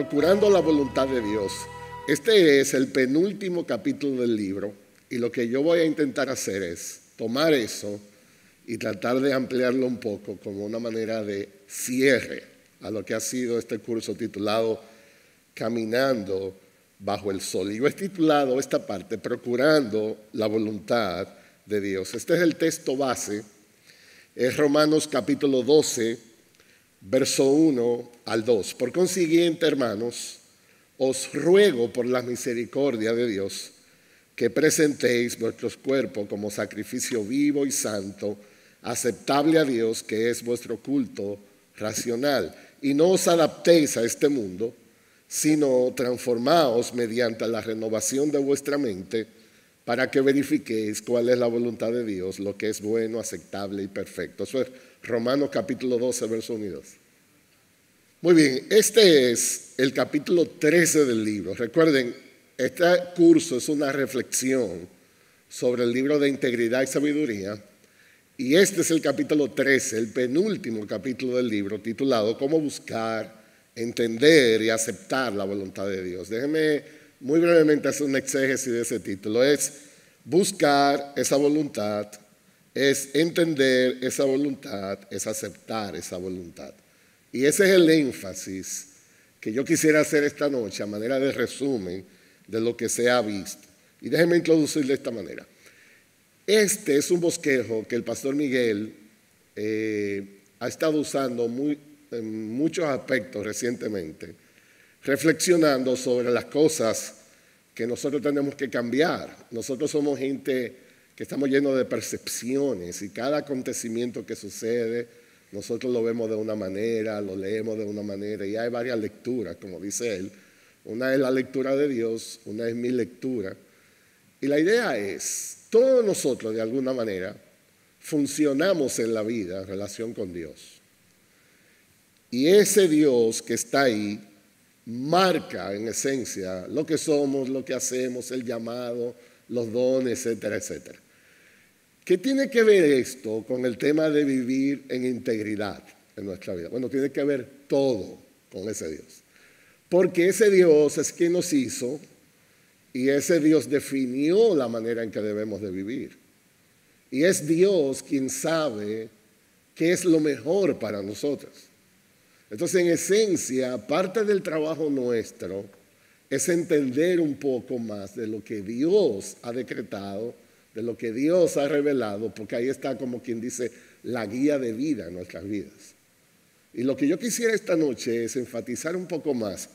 Procurando la voluntad de Dios. Este es el penúltimo capítulo del libro y lo que yo voy a intentar hacer es tomar eso y tratar de ampliarlo un poco como una manera de cierre a lo que ha sido este curso titulado Caminando bajo el sol. Y yo he titulado esta parte Procurando la voluntad de Dios. Este es el texto base, es Romanos capítulo 12, verso 1 al 2. Por consiguiente, hermanos, os ruego por la misericordia de Dios que presentéis vuestros cuerpos como sacrificio vivo y santo, aceptable a Dios, que es vuestro culto racional. Y no os adaptéis a este mundo, sino transformaos mediante la renovación de vuestra mente, para que verifiquéis cuál es la voluntad de Dios, lo que es bueno, aceptable y perfecto. Eso es Romanos capítulo 12, verso 1 y 2. Muy bien, este es el capítulo 13 del libro. Recuerden, este curso es una reflexión sobre el libro de Integridad y Sabiduría. Y este es el capítulo 13, el penúltimo capítulo del libro, titulado Cómo buscar, entender y aceptar la voluntad de Dios. Déjenme muy brevemente hacer un exégesis de ese título. Es buscar esa voluntad, es entender esa voluntad, es aceptar esa voluntad. Y ese es el énfasis que yo quisiera hacer esta noche a manera de resumen de lo que se ha visto. Y déjenme introducir de esta manera. Este es un bosquejo que el pastor Miguel ha estado usando en muchos aspectos recientemente, reflexionando sobre las cosas que nosotros tenemos que cambiar. Nosotros somos gente que estamos llenos de percepciones y cada acontecimiento que sucede, nosotros lo vemos de una manera, lo leemos de una manera y hay varias lecturas, como dice él. Una es la lectura de Dios, una es mi lectura. Y la idea es, todos nosotros de alguna manera funcionamos en la vida en relación con Dios. Y ese Dios que está ahí marca en esencia lo que somos, lo que hacemos, el llamado, los dones, etcétera, etcétera. ¿Qué tiene que ver esto con el tema de vivir en integridad en nuestra vida? Bueno, tiene que ver todo con ese Dios. Porque ese Dios es quien nos hizo y ese Dios definió la manera en que debemos de vivir. Y es Dios quien sabe qué es lo mejor para nosotros. Entonces, en esencia, parte del trabajo nuestro es entender un poco más de lo que Dios ha decretado, de lo que Dios ha revelado, porque ahí está, como quien dice, la guía de vida en nuestras vidas. Y lo que yo quisiera esta noche es enfatizar un poco más,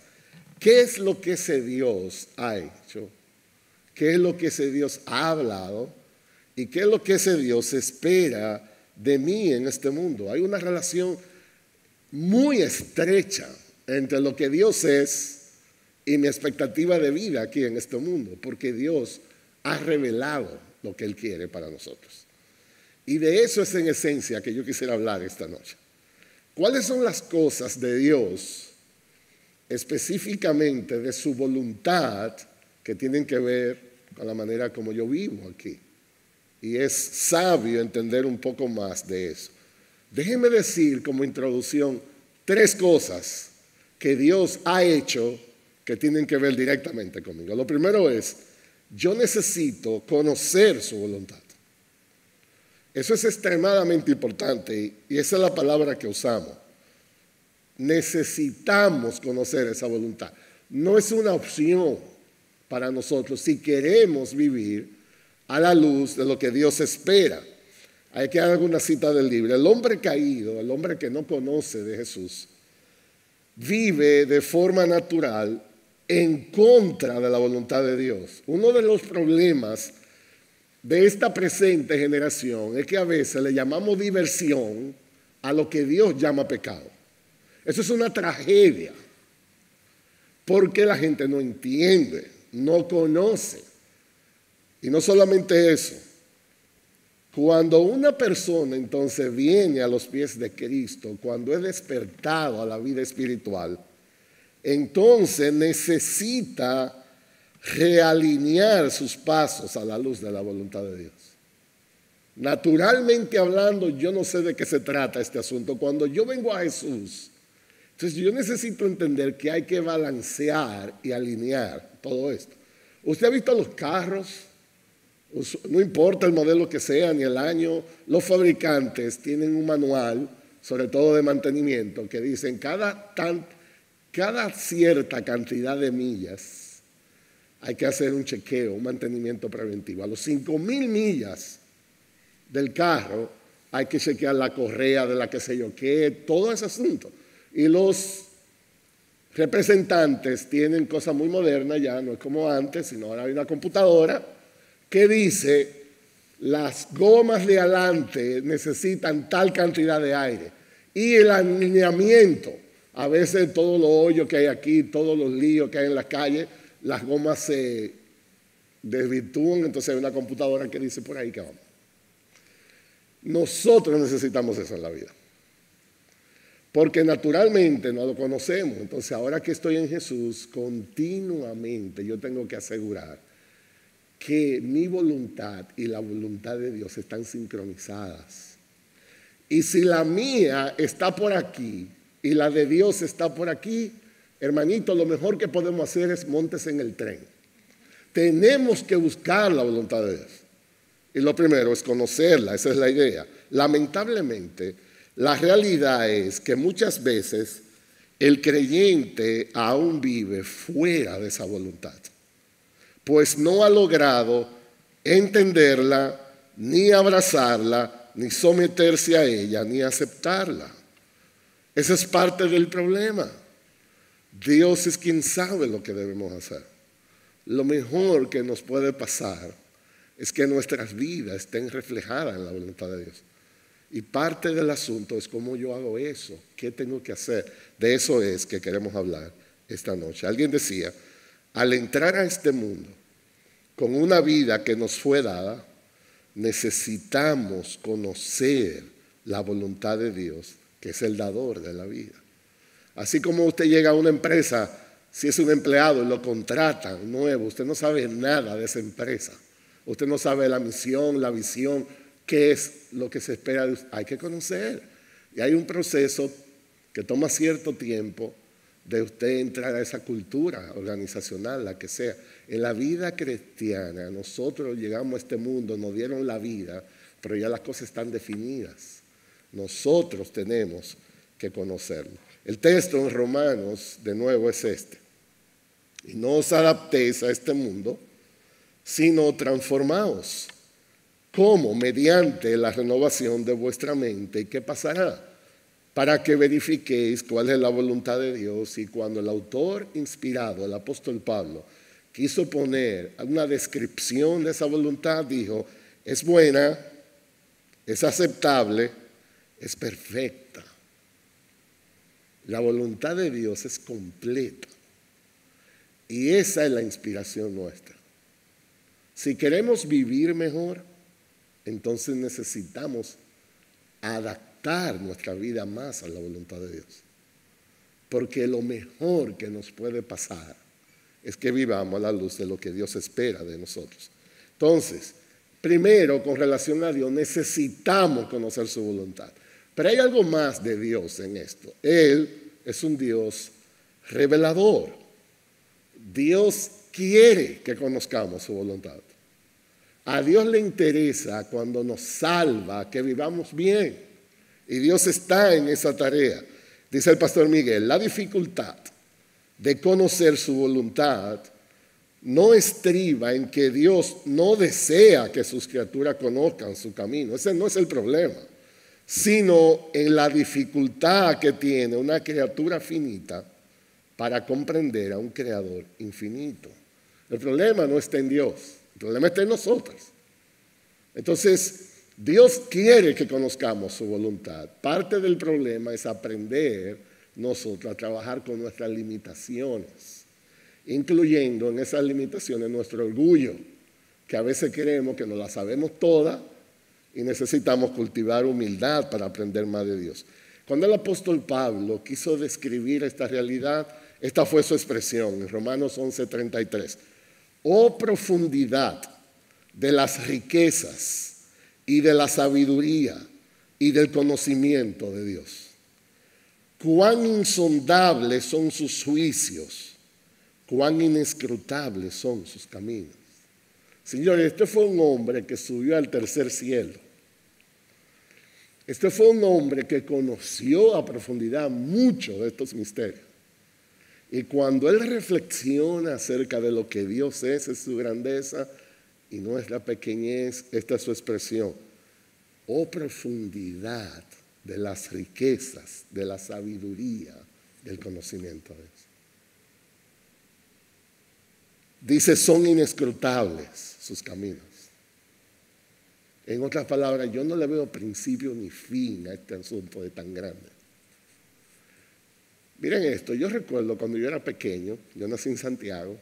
¿qué es lo que ese Dios ha hecho? ¿Qué es lo que ese Dios ha hablado? ¿Y qué es lo que ese Dios espera de mí en este mundo? Hay una relación muy estrecha entre lo que Dios es y mi expectativa de vida aquí en este mundo, porque Dios ha revelado lo que Él quiere para nosotros. Y de eso es en esencia que yo quisiera hablar esta noche. ¿Cuáles son las cosas de Dios, específicamente de su voluntad, que tienen que ver con la manera como yo vivo aquí? Y es sabio entender un poco más de eso. Déjenme decir como introducción 3 cosas que Dios ha hecho que tienen que ver directamente conmigo. Lo primero es, yo necesito conocer su voluntad. Eso es extremadamente importante y esa es la palabra que usamos. Necesitamos conocer esa voluntad. No es una opción para nosotros si queremos vivir a la luz de lo que Dios espera. Hay que dar alguna cita del libro. El hombre caído, el hombre que no conoce de Jesús, vive de forma natural en contra de la voluntad de Dios. Uno de los problemas de esta presente generación es que a veces le llamamos diversión a lo que Dios llama pecado. Eso es una tragedia, porque la gente no entiende, no conoce. Y no solamente eso, cuando una persona entonces viene a los pies de Cristo, cuando es despertado a la vida espiritual, entonces necesita realinear sus pasos a la luz de la voluntad de Dios. Naturalmente hablando, yo no sé de qué se trata este asunto. Cuando yo vengo a Jesús Entonces yo necesito entender que hay que balancear y alinear todo esto. ¿Usted ha visto los carros? No importa el modelo que sea ni el año, los fabricantes tienen un manual, sobre todo de mantenimiento, que dicen cada cierta cantidad de millas hay que hacer un chequeo, un mantenimiento preventivo. A los 5,000 millas del carro hay que chequear la correa de la que sé yo qué, todo ese asunto. Y los representantes tienen cosas muy modernas ya, no es como antes, sino ahora hay una computadora que dice las gomas de adelante necesitan tal cantidad de aire. Y el alineamiento, a veces todos los hoyos que hay aquí, todos los líos que hay en la calle, las gomas se desvirtúan, entonces hay una computadora que dice por ahí que vamos. Nosotros necesitamos eso en la vida. Porque naturalmente no lo conocemos. Entonces ahora que estoy en Jesús, continuamente yo tengo que asegurar que mi voluntad y la voluntad de Dios están sincronizadas. Y si la mía está por aquí y la de Dios está por aquí, hermanito, lo mejor que podemos hacer es montes en el tren. Tenemos que buscar la voluntad de Dios. Y lo primero es conocerla, esa es la idea. Lamentablemente, la realidad es que muchas veces el creyente aún vive fuera de esa voluntad, pues no ha logrado entenderla, ni abrazarla, ni someterse a ella, ni aceptarla. Ese es parte del problema. Dios es quien sabe lo que debemos hacer. Lo mejor que nos puede pasar es que nuestras vidas estén reflejadas en la voluntad de Dios. Y parte del asunto es cómo yo hago eso, qué tengo que hacer. De eso es que queremos hablar esta noche. Alguien decía, al entrar a este mundo con una vida que nos fue dada, necesitamos conocer la voluntad de Dios, que es el dador de la vida. Así como usted llega a una empresa, si es un empleado y lo contratan nuevo, usted no sabe nada de esa empresa. Usted no sabe la misión, la visión, qué es lo que se espera de usted. Hay que conocer. Y hay un proceso que toma cierto tiempo de usted entrar a esa cultura organizacional, la que sea. En la vida cristiana, nosotros llegamos a este mundo, nos dieron la vida, pero ya las cosas están definidas. Nosotros tenemos que conocerlo. El texto en Romanos, de nuevo, es este. Y no os adaptéis a este mundo, sino transformaos. ¿Cómo? Mediante la renovación de vuestra mente. ¿Y qué pasará? Para que verifiquéis cuál es la voluntad de Dios. Y cuando el autor inspirado, el apóstol Pablo, quiso poner una descripción de esa voluntad, dijo, es buena, es aceptable, es perfecta. La voluntad de Dios es completa. Y esa es la inspiración nuestra. Si queremos vivir mejor, entonces necesitamos adaptar nuestra vida más a la voluntad de Dios. Porque lo mejor que nos puede pasar es que vivamos a la luz de lo que Dios espera de nosotros. Entonces, primero, con relación a Dios, necesitamos conocer su voluntad. Pero hay algo más de Dios en esto. Él es un Dios revelador. Dios quiere que conozcamos su voluntad. A Dios le interesa cuando nos salva que vivamos bien. Y Dios está en esa tarea. Dice el pastor Miguel, la dificultad de conocer su voluntad no estriba en que Dios no desea que sus criaturas conozcan su camino. Ese no es el problema. Sino en la dificultad que tiene una criatura finita para comprender a un creador infinito. El problema no está en Dios. El problema está en nosotros. Entonces, Dios quiere que conozcamos su voluntad. Parte del problema es aprender nosotros a trabajar con nuestras limitaciones, incluyendo en esas limitaciones nuestro orgullo, que a veces creemos que nos la sabemos toda y necesitamos cultivar humildad para aprender más de Dios. Cuando el apóstol Pablo quiso describir esta realidad, esta fue su expresión en Romanos 11:33. Oh profundidad de las riquezas y de la sabiduría y del conocimiento de Dios. Cuán insondables son sus juicios, cuán inescrutables son sus caminos. Señores, este fue un hombre que subió al tercer cielo. Este fue un hombre que conoció a profundidad mucho de estos misterios. Y cuando él reflexiona acerca de lo que Dios es su grandeza y nuestra pequeñez, esta es su expresión. Oh profundidad de las riquezas, de la sabiduría, del conocimiento de Dios. Dice, son inescrutables sus caminos. En otras palabras, yo no le veo principio ni fin a este asunto de tan grande. Miren esto, yo recuerdo cuando yo era pequeño, yo nací en Santiago,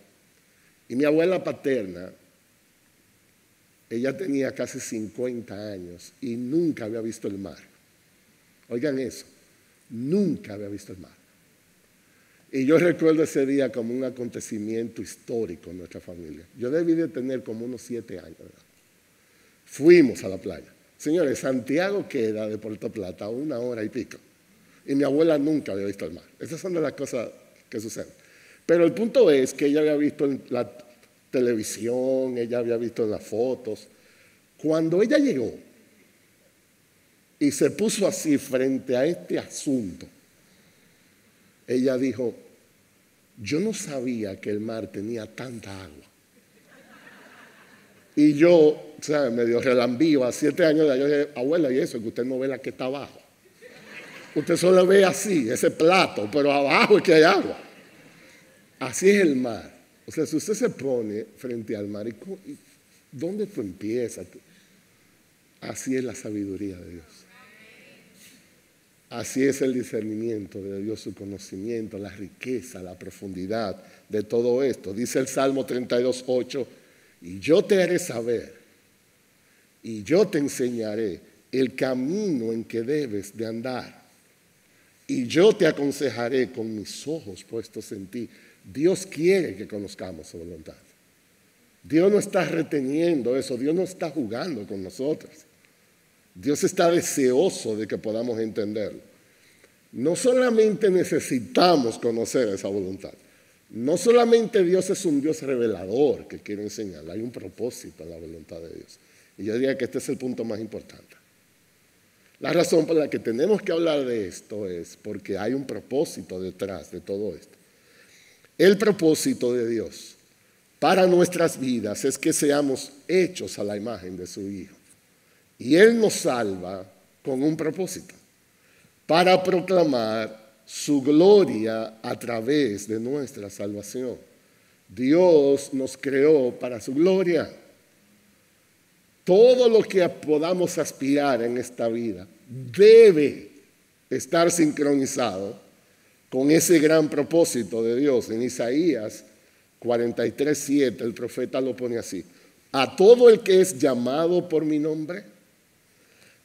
y mi abuela paterna, ella tenía casi 50 años y nunca había visto el mar. Oigan eso, nunca había visto el mar. Y yo recuerdo ese día como un acontecimiento histórico en nuestra familia. Yo debí de tener como unos 7 años, ¿verdad? Fuimos a la playa. Señores, Santiago queda de Puerto Plata a 1 hora y pico. Y mi abuela nunca había visto el mar. Esas son de las cosas que suceden. Pero el punto es que ella había visto en la televisión, ella había visto en las fotos. Cuando ella llegó y se puso así frente a este asunto, ella dijo, yo no sabía que el mar tenía tanta agua. Y yo, medio relambío, a 7 años de edad, yo dije, abuela, y eso, que usted no ve la que está abajo. Usted solo ve así, ese plato, pero abajo es que hay agua. Así es el mar. O sea, si usted se pone frente al mar, ¿dónde tú empiezas? Así es la sabiduría de Dios. Así es el discernimiento de Dios, su conocimiento, la riqueza, la profundidad de todo esto. Dice el Salmo 32:8, y yo te haré saber, y yo te enseñaré el camino en que debes de andar, y yo te aconsejaré con mis ojos puestos en ti. Dios quiere que conozcamos su voluntad. Dios no está reteniendo eso, Dios no está jugando con nosotros. Dios está deseoso de que podamos entenderlo. No solamente necesitamos conocer esa voluntad, no solamente Dios es un Dios revelador que quiere enseñar, hay un propósito en la voluntad de Dios. Y yo diría que este es el punto más importante. La razón por la que tenemos que hablar de esto es porque hay un propósito detrás de todo esto. El propósito de Dios para nuestras vidas es que seamos hechos a la imagen de su Hijo. Y Él nos salva con un propósito, para proclamar su gloria a través de nuestra salvación. Dios nos creó para su gloria. Todo lo que podamos aspirar en esta vida debe estar sincronizado con ese gran propósito de Dios. En Isaías 43:7 el profeta lo pone así: a todo el que es llamado por mi nombre,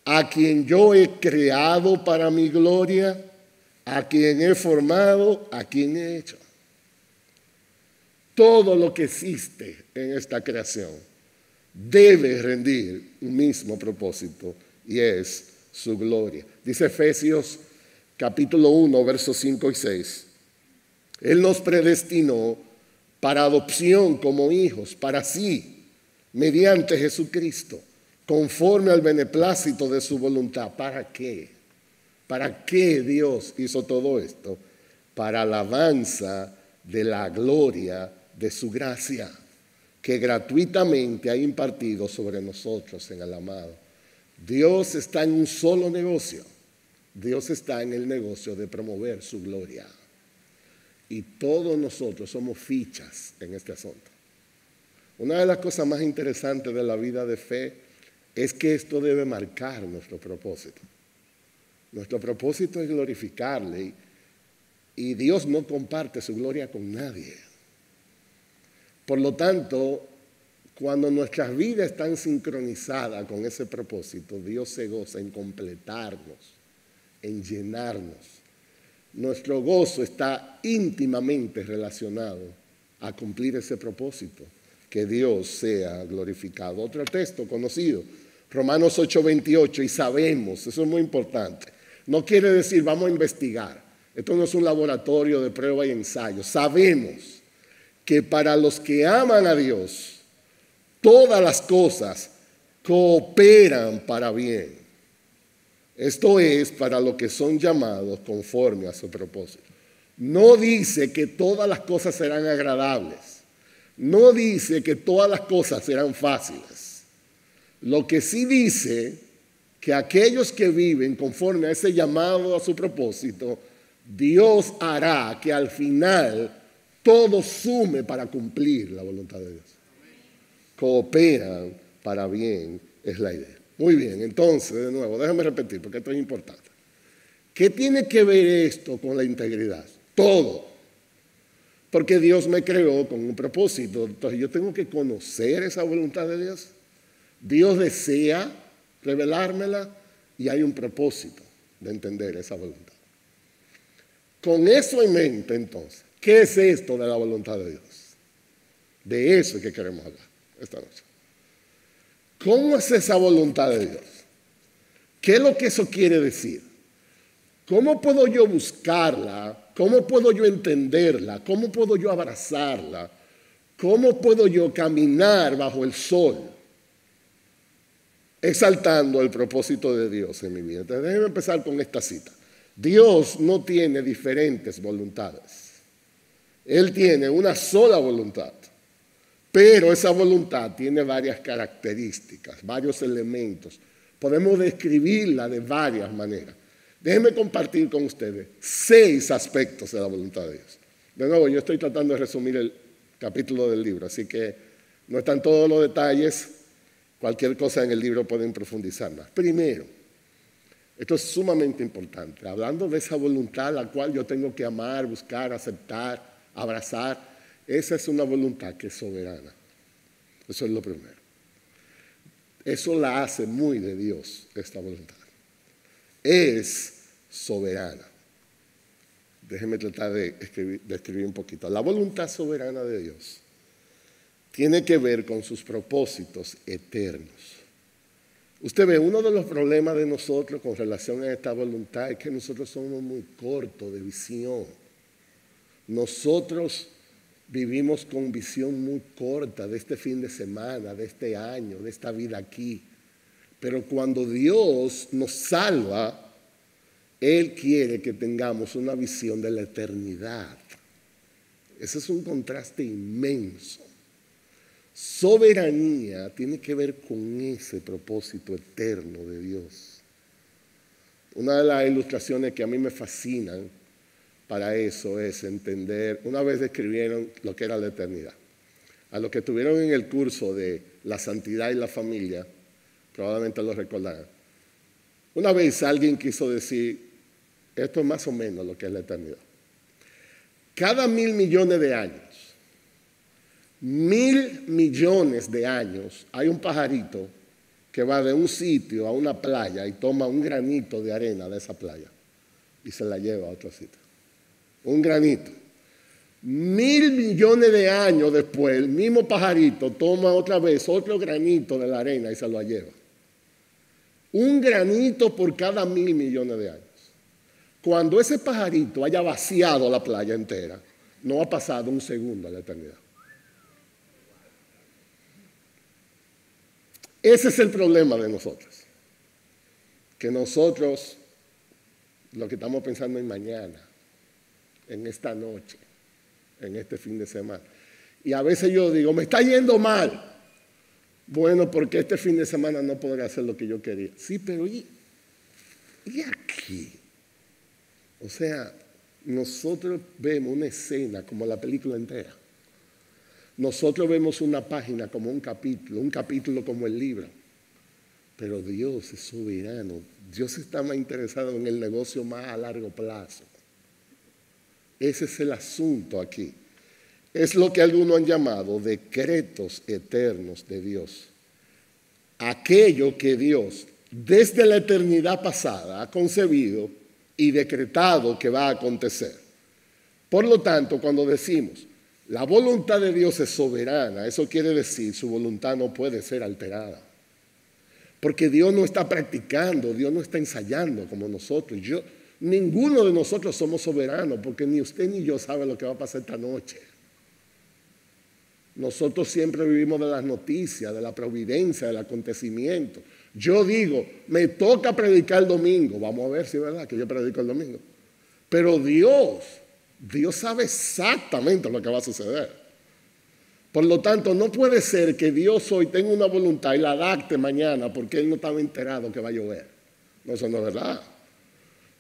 a quien yo he creado para mi gloria, a quien he formado, a quien he hecho. Todo lo que existe en esta creación debe rendir un mismo propósito, y es su gloria. Dice Efesios capítulo 1, versos 5 y 6. Él nos predestinó para adopción como hijos, para sí, mediante Jesucristo, conforme al beneplácito de su voluntad. ¿Para qué? ¿Para qué Dios hizo todo esto? Para alabanza de la gloria de su gracia, que gratuitamente ha impartido sobre nosotros en el amado. Dios está en un solo negocio. Dios está en el negocio de promover su gloria. Y todos nosotros somos fichas en este asunto. Una de las cosas más interesantes de la vida de fe es que esto debe marcar nuestro propósito. Nuestro propósito es glorificarle, y Dios no comparte su gloria con nadie. Por lo tanto, cuando nuestras vidas están sincronizadas con ese propósito, Dios se goza en completarnos, en llenarnos. Nuestro gozo está íntimamente relacionado a cumplir ese propósito, que Dios sea glorificado. Otro texto conocido, Romanos 8:28, y sabemos, eso es muy importante. No quiere decir vamos a investigar. Esto no es un laboratorio de prueba y ensayo. Sabemos que para los que aman a Dios, todas las cosas cooperan para bien. Esto es para los que son llamados conforme a su propósito. No dice que todas las cosas serán agradables. No dice que todas las cosas serán fáciles. Lo que sí dice que aquellos que viven conforme a ese llamado a su propósito, Dios hará que al final todo sume para cumplir la voluntad de Dios. Cooperan para bien es la idea. Muy bien, entonces, de nuevo, déjame repetir porque esto es importante. ¿Qué tiene que ver esto con la integridad? Todo. Porque Dios me creó con un propósito. Entonces yo tengo que conocer esa voluntad de Dios. Dios desea revelármela y hay un propósito de entender esa voluntad. Con eso en mente, entonces, ¿qué es esto de la voluntad de Dios? De eso es que queremos hablar esta noche. ¿Cómo es esa voluntad de Dios? ¿Qué es lo que eso quiere decir? ¿Cómo puedo yo buscarla? ¿Cómo puedo yo entenderla? ¿Cómo puedo yo abrazarla? ¿Cómo puedo yo caminar bajo el sol? Exaltando el propósito de Dios en mi vida. Entonces, déjenme empezar con esta cita. Dios no tiene diferentes voluntades. Él tiene una sola voluntad. Pero esa voluntad tiene varias características, varios elementos. Podemos describirla de varias maneras. Déjenme compartir con ustedes 6 aspectos de la voluntad de Dios. De nuevo, yo estoy tratando de resumir el capítulo del libro, así que no están todos los detalles. Cualquier cosa en el libro pueden profundizar más. Primero, esto es sumamente importante. Hablando de esa voluntad la cual yo tengo que amar, buscar, aceptar, abrazar, esa es una voluntad que es soberana. Eso es lo primero. Eso la hace muy de Dios, esta voluntad. Es soberana. Déjenme tratar de escribir un poquito. La voluntad soberana de Dios tiene que ver con sus propósitos eternos. Usted ve, uno de los problemas de nosotros con relación a esta voluntad es que nosotros somos muy cortos de visión. Nosotros vivimos con visión muy corta de este fin de semana, de este año, de esta vida aquí. Pero cuando Dios nos salva, Él quiere que tengamos una visión de la eternidad. Ese es un contraste inmenso. Soberanía tiene que ver con ese propósito eterno de Dios. Una de las ilustraciones que a mí me fascinan para eso es entender, una vez describieron lo que era la eternidad. A los que estuvieron en el curso de la santidad y la familia, probablemente lo recordarán. Una vez alguien quiso decir, esto es más o menos lo que es la eternidad. Cada 1.000 millones de años, 1.000 millones de años, hay un pajarito que va de un sitio a una playa y toma un granito de arena de esa playa y se la lleva a otro sitio. Un granito. 1.000 millones de años después, el mismo pajarito toma otra vez otro granito de la arena y se lo lleva. Un granito por cada 1.000 millones de años. Cuando ese pajarito haya vaciado la playa entera, no ha pasado un segundo a la eternidad. Ese es el problema de nosotros. Que nosotros, lo que estamos pensando en mañana, en esta noche, en este fin de semana. Y a veces yo digo, me está yendo mal. Bueno, porque este fin de semana no podré hacer lo que yo quería. Sí, pero ¿y aquí? O sea, nosotros vemos una escena como la película entera. Nosotros vemos una página como un capítulo como el libro. Pero Dios es soberano. Dios está más interesado en el negocio más a largo plazo. Ese es el asunto aquí. Es lo que algunos han llamado decretos eternos de Dios. Aquello que Dios desde la eternidad pasada ha concebido y decretado que va a acontecer. Por lo tanto, cuando decimos la voluntad de Dios es soberana, eso quiere decir su voluntad no puede ser alterada. Porque Dios no está practicando, Dios no está ensayando como nosotros. Ninguno de nosotros somos soberanos, porque ni usted ni yo sabe lo que va a pasar esta noche. Nosotros siempre vivimos de las noticias, de la providencia, del acontecimiento. Yo digo, me toca predicar el domingo. Vamos a ver si es verdad que yo predico el domingo. Pero Dios sabe exactamente lo que va a suceder. Por lo tanto, no puede ser que Dios hoy tenga una voluntad y la adapte mañana porque Él no estaba enterado que va a llover. No, eso no es verdad.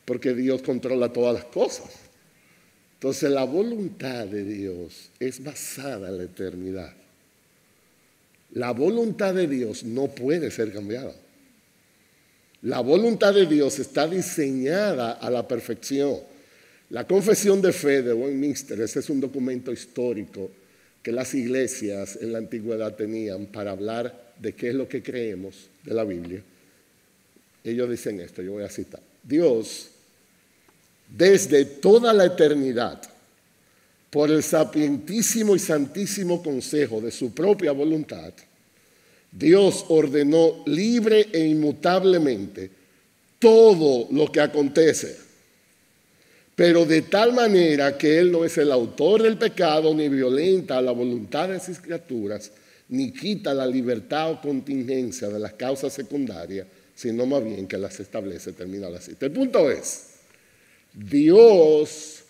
Porque Dios controla todas las cosas. Entonces la voluntad de Dios es basada en la eternidad. La voluntad de Dios no puede ser cambiada. La voluntad de Dios está diseñada a la perfección. La Confesión de Fe de Westminster, ese es un documento histórico que las iglesias en la antigüedad tenían para hablar de qué es lo que creemos de la Biblia. Ellos dicen esto, yo voy a citar. Dios, desde toda la eternidad, por el sapientísimo y santísimo consejo de su propia voluntad, Dios ordenó libre e inmutablemente todo lo que acontece, pero de tal manera que Él no es el autor del pecado, ni violenta la voluntad de sus criaturas, ni quita la libertad o contingencia de las causas secundarias, sino más bien que las establece. Termina la cita. El punto es, Dios,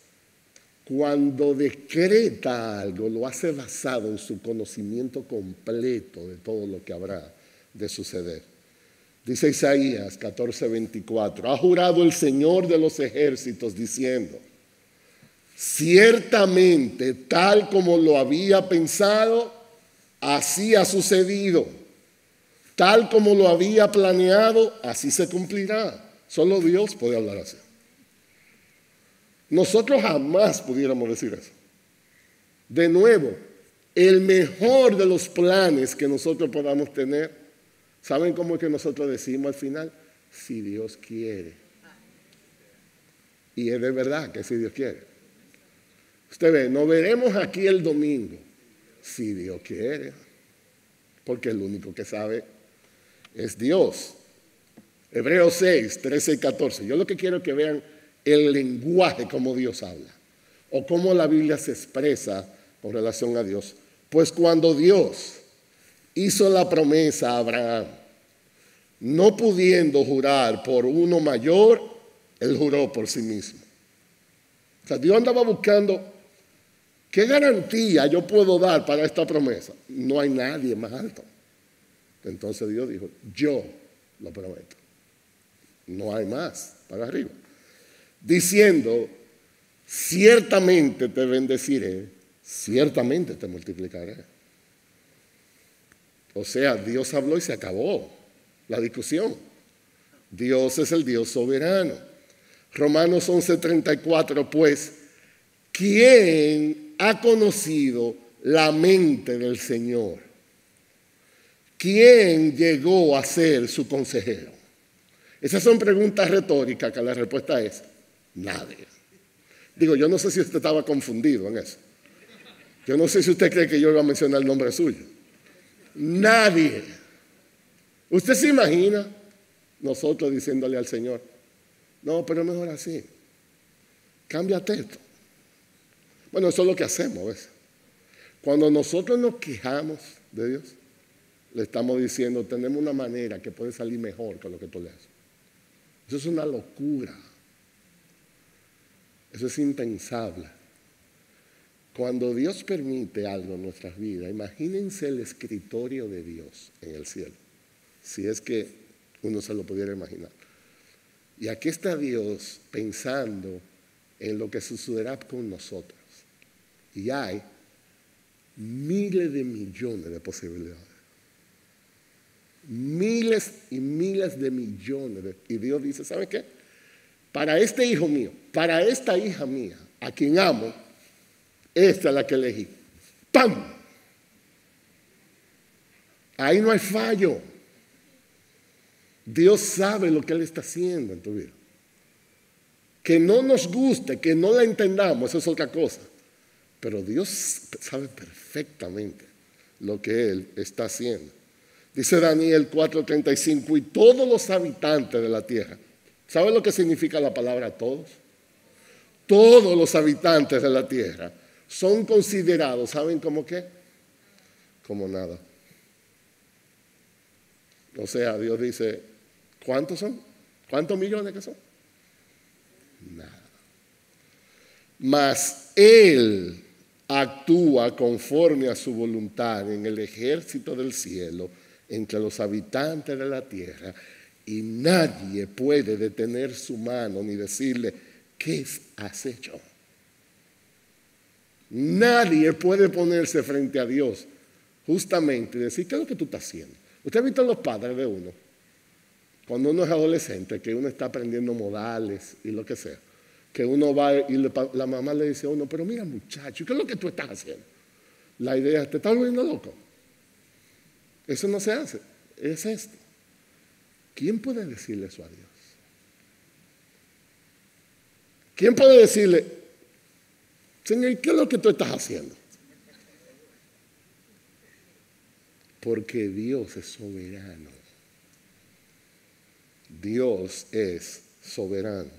cuando decreta algo, lo hace basado en su conocimiento completo de todo lo que habrá de suceder. Dice Isaías 14:24, ha jurado el Señor de los ejércitos diciendo, ciertamente tal como lo había pensado, así ha sucedido. Tal como lo había planeado, así se cumplirá. Solo Dios puede hablar así. Nosotros jamás pudiéramos decir eso. De nuevo, el mejor de los planes que nosotros podamos tener, ¿saben cómo es que nosotros decimos al final? Si Dios quiere. Y es de verdad que si Dios quiere. Usted ve, nos veremos aquí el domingo, si Dios quiere. Porque el único que sabe es Dios. Hebreos 6, 13 y 14. Yo lo que quiero es que vean el lenguaje como Dios habla, o cómo la Biblia se expresa con relación a Dios. Pues cuando Dios hizo la promesa a Abraham, no pudiendo jurar por uno mayor, él juró por sí mismo. O sea, Dios andaba buscando, ¿qué garantía yo puedo dar para esta promesa? No hay nadie más alto. Entonces Dios dijo, yo lo prometo. No hay más para arriba. Diciendo, ciertamente te bendeciré, ciertamente te multiplicaré. O sea, Dios habló y se acabó la discusión. Dios es el Dios soberano. Romanos 11:34, pues, ¿quién ha conocido la mente del Señor? ¿Quién llegó a ser su consejero? Esas son preguntas retóricas que la respuesta es nadie. Digo, yo no sé si usted estaba confundido en eso. Yo no sé si usted cree que yo iba a mencionar el nombre suyo. Nadie. ¿Usted se imagina nosotros diciéndole al Señor, no, pero mejor así, cámbiate esto? Bueno, eso es lo que hacemos a veces. Cuando nosotros nos quejamos de Dios, le estamos diciendo, tenemos una manera que puede salir mejor que lo que tú le haces. Eso es una locura. Eso es impensable. Cuando Dios permite algo en nuestras vidas, imagínense el escritorio de Dios en el cielo, si es que uno se lo pudiera imaginar. Y aquí está Dios pensando en lo que sucederá con nosotros. Y hay miles de millones de posibilidades. Miles y miles de millones. Y Dios dice, ¿saben qué? Para este hijo mío, para esta hija mía, a quien amo, esta es la que elegí. ¡Pam! Ahí no hay fallo. Dios sabe lo que Él está haciendo en tu vida. Que no nos guste, que no la entendamos, eso es otra cosa. Pero Dios sabe perfectamente lo que Él está haciendo. Dice Daniel 4:35, y todos los habitantes de la tierra, ¿Sabe lo que significa la palabra todos? Todos los habitantes de la tierra son considerados, ¿saben cómo qué? Como nada. O sea, Dios dice, ¿cuántos son? ¿Cuántos millones que son? Nada. Mas Él actúa conforme a su voluntad en el ejército del cielo, entre los habitantes de la tierra, y nadie puede detener su mano ni decirle, ¿qué has hecho? Nadie puede ponerse frente a Dios justamente y decir, ¿qué es lo que tú estás haciendo? ¿Usted ha visto a los padres de uno? Cuando uno es adolescente, que uno está aprendiendo modales y lo que sea, que uno va y la mamá le dice a uno, pero mira muchacho, ¿qué es lo que tú estás haciendo? La idea es, ¿te estás volviendo loco? Eso no se hace, es esto. ¿Quién puede decirle eso a Dios? ¿Quién puede decirle, Señor, ¿qué es lo que tú estás haciendo? Porque Dios es soberano. Dios es soberano.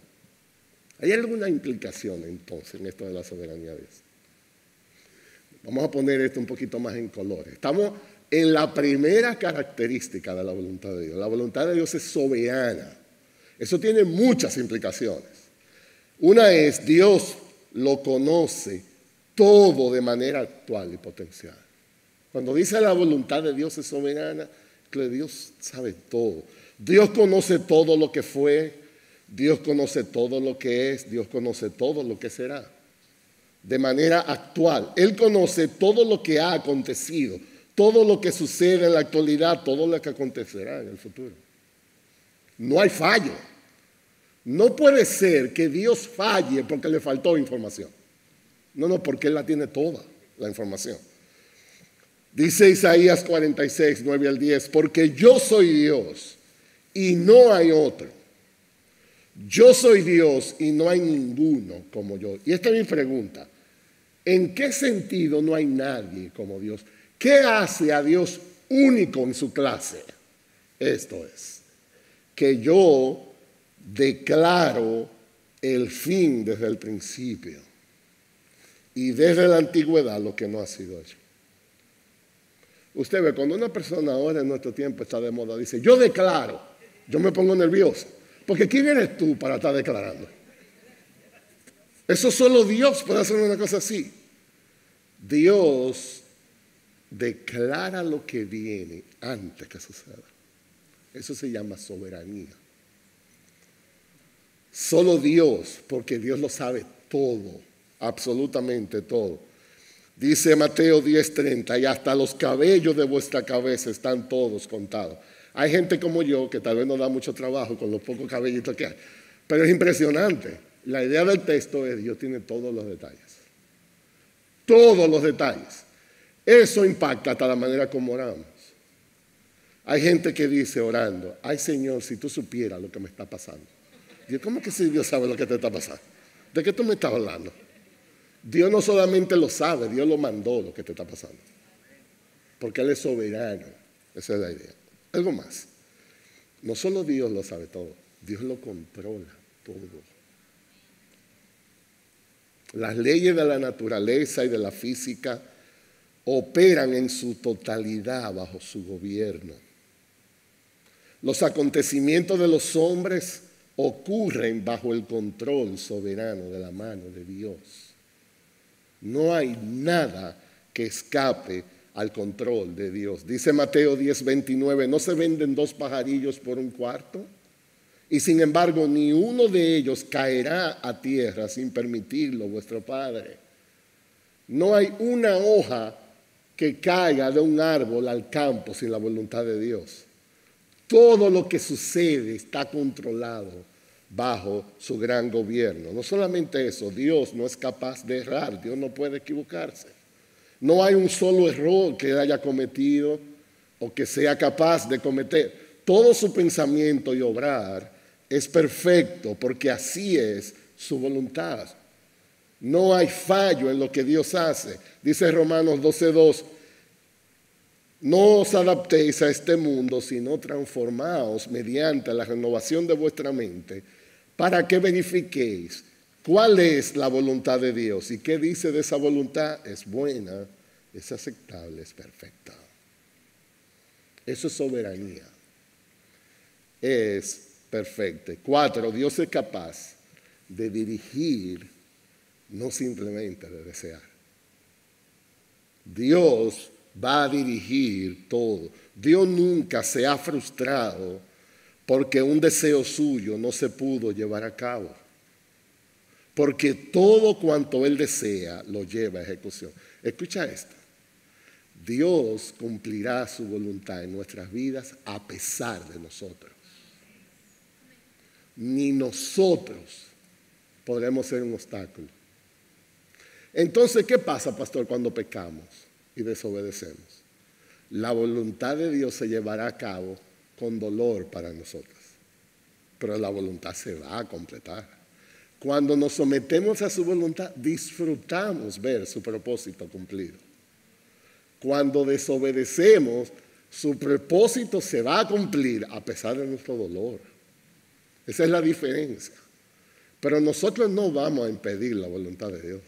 ¿Hay alguna implicación entonces en esto de la soberanía de Dios? Vamos a poner esto un poquito más en colores. Estamos en la primera característica de la voluntad de Dios. La voluntad de Dios es soberana. Eso tiene muchas implicaciones. Una es, Dios lo conoce todo de manera actual y potencial. Cuando dice la voluntad de Dios es soberana, que Dios sabe todo. Dios conoce todo lo que fue, Dios conoce todo lo que es, Dios conoce todo lo que será. De manera actual. Él conoce todo lo que ha acontecido, todo lo que sucede en la actualidad, todo lo que acontecerá en el futuro. No hay fallo. No puede ser que Dios falle porque le faltó información. No, porque Él la tiene toda, la información. Dice Isaías 46, 9 al 10, porque yo soy Dios y no hay otro. Yo soy Dios y no hay ninguno como yo. Y esta es mi pregunta. ¿En qué sentido no hay nadie como Dios? ¿Qué hace a Dios único en su clase? Esto es, que yo declaro el fin desde el principio y desde la antigüedad lo que no ha sido hecho. Usted ve, cuando una persona ahora en nuestro tiempo está de moda, dice, yo declaro, yo me pongo nervioso, porque ¿quién eres tú para estar declarando? Eso solo Dios puede hacer una cosa así. Dios declara lo que viene antes que suceda. Eso se llama soberanía. Solo Dios, porque Dios lo sabe todo, absolutamente todo. Dice Mateo 10:30, y hasta los cabellos de vuestra cabeza están todos contados. Hay gente como yo que tal vez no da mucho trabajo con los pocos cabellitos que hay, pero es impresionante. La idea del texto es, Dios tiene todos los detalles. Todos los detalles. Eso impacta hasta la manera como oramos. Hay gente que dice orando, ay Señor, si tú supieras lo que me está pasando. Dios, ¿cómo que si Dios sabe lo que te está pasando? ¿De qué tú me estás hablando? Dios no solamente lo sabe, Dios lo mandó lo que te está pasando. Porque Él es soberano. Esa es la idea. Algo más. No solo Dios lo sabe todo, Dios lo controla todo. Las leyes de la naturaleza y de la física operan en su totalidad bajo su gobierno. Los acontecimientos de los hombres ocurren bajo el control soberano de la mano de Dios. No hay nada que escape al control de Dios. Dice Mateo 10:29, ¿no se venden 2 pajarillos por un cuarto? Y sin embargo, ni uno de ellos caerá a tierra sin permitirlo vuestro Padre. No hay una hoja que caiga de un árbol al campo sin la voluntad de Dios. Todo lo que sucede está controlado bajo su gran gobierno. No solamente eso, Dios no es capaz de errar, Dios no puede equivocarse. No hay un solo error que haya cometido o que sea capaz de cometer. Todo su pensamiento y obrar es perfecto porque así es su voluntad. No hay fallo en lo que Dios hace. Dice Romanos 12:2, no os adaptéis a este mundo, sino transformaos mediante la renovación de vuestra mente para que verifiquéis cuál es la voluntad de Dios. ¿Y qué dice de esa voluntad? Es buena, es aceptable, es perfecta. Eso es soberanía. Es perfecta. 4, Dios es capaz de dirigir, no simplemente de desear. Dios va a dirigir todo. Dios nunca se ha frustrado porque un deseo suyo no se pudo llevar a cabo. Porque todo cuanto Él desea lo lleva a ejecución. Escucha esto. Dios cumplirá su voluntad en nuestras vidas a pesar de nosotros. Ni nosotros podremos ser un obstáculo. Entonces, ¿qué pasa, pastor, cuando pecamos y desobedecemos? La voluntad de Dios se llevará a cabo con dolor para nosotros, pero la voluntad se va a completar. Cuando nos sometemos a su voluntad, disfrutamos ver su propósito cumplido. Cuando desobedecemos, su propósito se va a cumplir a pesar de nuestro dolor. Esa es la diferencia. Pero nosotros no vamos a impedir la voluntad de Dios,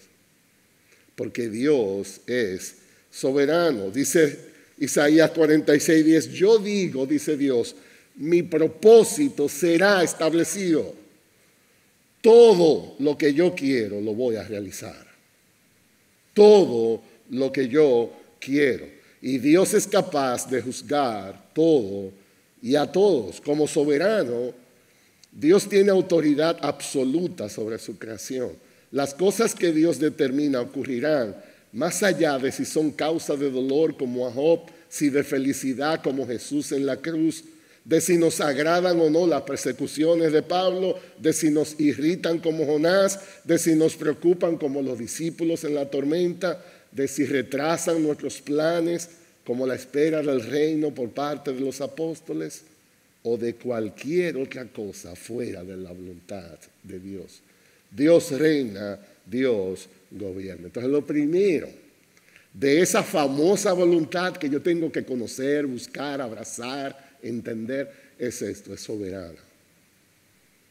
porque Dios es soberano. Dice Isaías 46:10, yo digo, dice Dios, mi propósito será establecido. Todo lo que yo quiero lo voy a realizar. Todo lo que yo quiero. Y Dios es capaz de juzgar todo y a todos. Como soberano, Dios tiene autoridad absoluta sobre su creación. Las cosas que Dios determina ocurrirán más allá de si son causa de dolor como a Job, si de felicidad como Jesús en la cruz, de si nos agradan o no las persecuciones de Pablo, de si nos irritan como Jonás, de si nos preocupan como los discípulos en la tormenta, de si retrasan nuestros planes como la espera del reino por parte de los apóstoles, o de cualquier otra cosa fuera de la voluntad de Dios. Dios reina, Dios gobierna. Entonces lo primero de esa famosa voluntad que yo tengo que conocer, buscar, abrazar, entender, es esto, es soberana.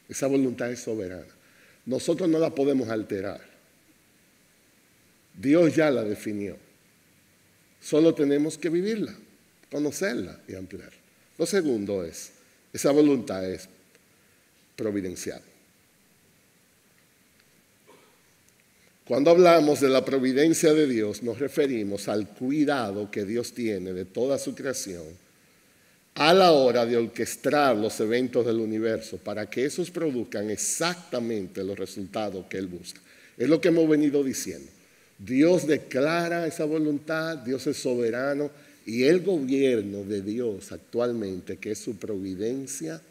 Esa voluntad es soberana. Nosotros no la podemos alterar. Dios ya la definió. Solo tenemos que vivirla, conocerla y ampliar. Lo segundo es, esa voluntad es providencial. Cuando hablamos de la providencia de Dios, nos referimos al cuidado que Dios tiene de toda su creación a la hora de orquestar los eventos del universo para que esos produzcan exactamente los resultados que Él busca. Es lo que hemos venido diciendo. Dios declara esa voluntad, Dios es soberano y el gobierno de Dios actualmente, que es su providencia,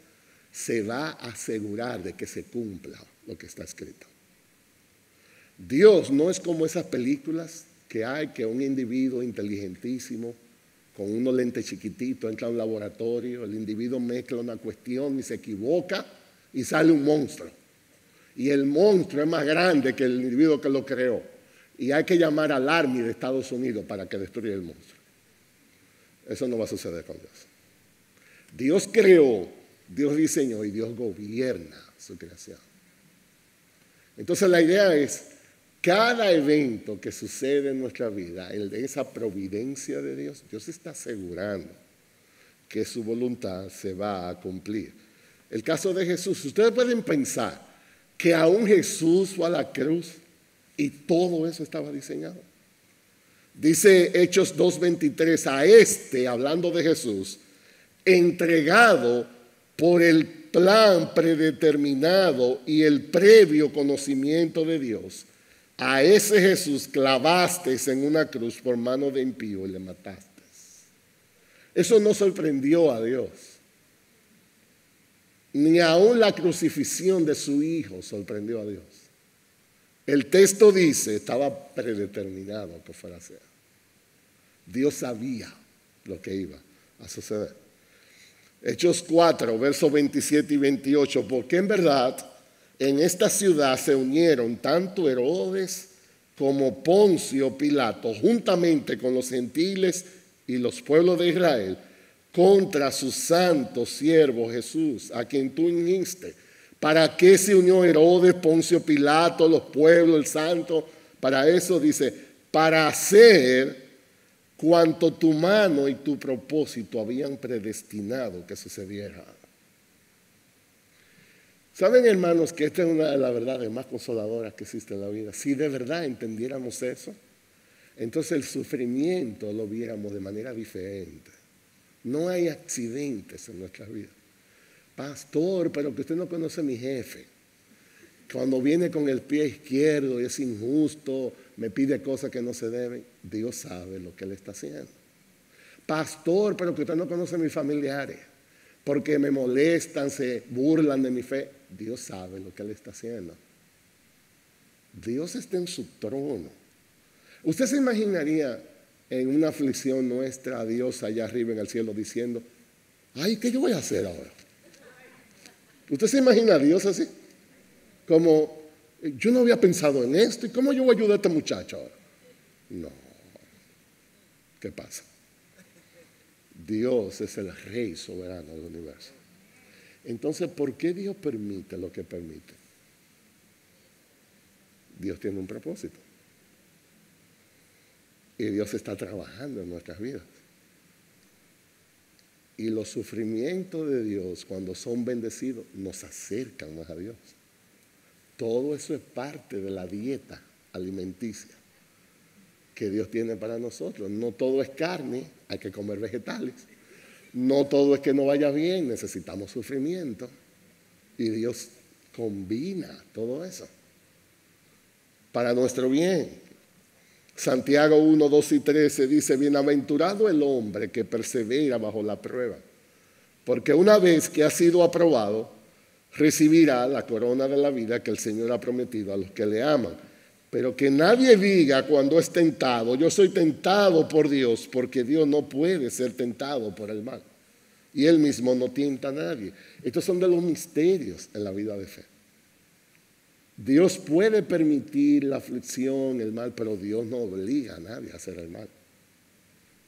se va a asegurar de que se cumpla lo que está escrito. Dios no es como esas películas que hay que un individuo inteligentísimo con unos lentes chiquititos entra a un laboratorio, el individuo mezcla una cuestión y se equivoca y sale un monstruo. Y el monstruo es más grande que el individuo que lo creó. Y hay que llamar al Army de Estados Unidos para que destruya el monstruo. Eso no va a suceder con Dios. Dios creó, Dios diseñó y Dios gobierna su creación. Entonces la idea es, cada evento que sucede en nuestra vida, el de esa providencia de Dios, Dios está asegurando que su voluntad se va a cumplir. El caso de Jesús, ustedes pueden pensar que aún Jesús fue a la cruz y todo eso estaba diseñado. Dice Hechos 2:23, hablando de Jesús, entregado por el plan predeterminado y el previo conocimiento de Dios, a ese Jesús clavasteis en una cruz por mano de impío y le matasteis. Eso no sorprendió a Dios. Ni aún la crucifixión de su Hijo sorprendió a Dios. El texto dice, estaba predeterminado que fuera a ser. Dios sabía lo que iba a suceder. Hechos 4, versos 27 y 28, porque en verdad en esta ciudad se unieron tanto Herodes como Poncio Pilato, juntamente con los gentiles y los pueblos de Israel, contra su santo siervo Jesús, a quien tú ungiste, ¿Para qué se unió Herodes, Poncio Pilato, los pueblos, el santo? Para eso dice, para hacer cuanto tu mano y tu propósito habían predestinado que sucediera. ¿Saben, hermanos, que esta es una de las verdades más consoladoras que existe en la vida? Si de verdad entendiéramos eso, entonces el sufrimiento lo viéramos de manera diferente. No hay accidentes en nuestras vidas. Pastor, pero que usted no conoce a mi jefe. Cuando viene con el pie izquierdo y es injusto, me pide cosas que no se deben, Dios sabe lo que Él está haciendo. Pastor, pero que usted no conoce a mis familiares, porque me molestan, se burlan de mi fe. Dios sabe lo que Él está haciendo. Dios está en su trono. ¿Usted se imaginaría en una aflicción nuestra a Dios allá arriba en el cielo diciendo, ay, ¿qué yo voy a hacer ahora? ¿Usted se imagina a Dios así? Como, yo no había pensado en esto, ¿y cómo yo voy a ayudar a este muchacho ahora? No. ¿Qué pasa? Dios es el Rey soberano del universo. Entonces, ¿por qué Dios permite lo que permite? Dios tiene un propósito. Y Dios está trabajando en nuestras vidas. Y los sufrimientos de Dios, cuando son bendecidos, nos acercan más a Dios. Todo eso es parte de la dieta alimenticia que Dios tiene para nosotros. No todo es carne, hay que comer vegetales. No todo es que no vaya bien, necesitamos sufrimiento. Y Dios combina todo eso para nuestro bien. Santiago 1, 2 y 13 dice, bienaventurado el hombre que persevera bajo la prueba, porque una vez que ha sido aprobado, recibirá la corona de la vida que el Señor ha prometido a los que le aman. Pero que nadie diga cuando es tentado, yo soy tentado por Dios, porque Dios no puede ser tentado por el mal. Y Él mismo no tienta a nadie. Estos son de los misterios en la vida de fe. Dios puede permitir la aflicción, el mal, pero Dios no obliga a nadie a hacer el mal.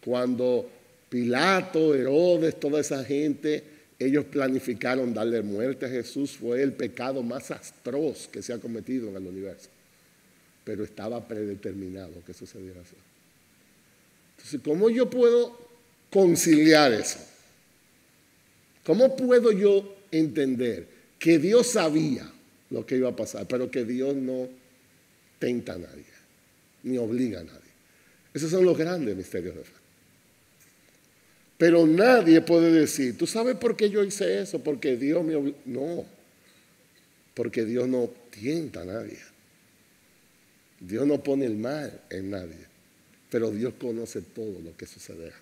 Cuando Pilato, Herodes, toda esa gente, ellos planificaron darle muerte a Jesús, fue el pecado más atroz que se ha cometido en el universo. Pero estaba predeterminado que sucediera así. Entonces, ¿cómo yo puedo conciliar eso? ¿Cómo puedo yo entender que Dios sabía lo que iba a pasar, pero que Dios no tenta a nadie, ni obliga a nadie? Esos son los grandes misterios de fe. Pero nadie puede decir, ¿tú sabes por qué yo hice eso? Porque Dios me obligó. No, porque Dios no tienta a nadie. Dios no pone el mal en nadie, pero Dios conoce todo lo que sucederá.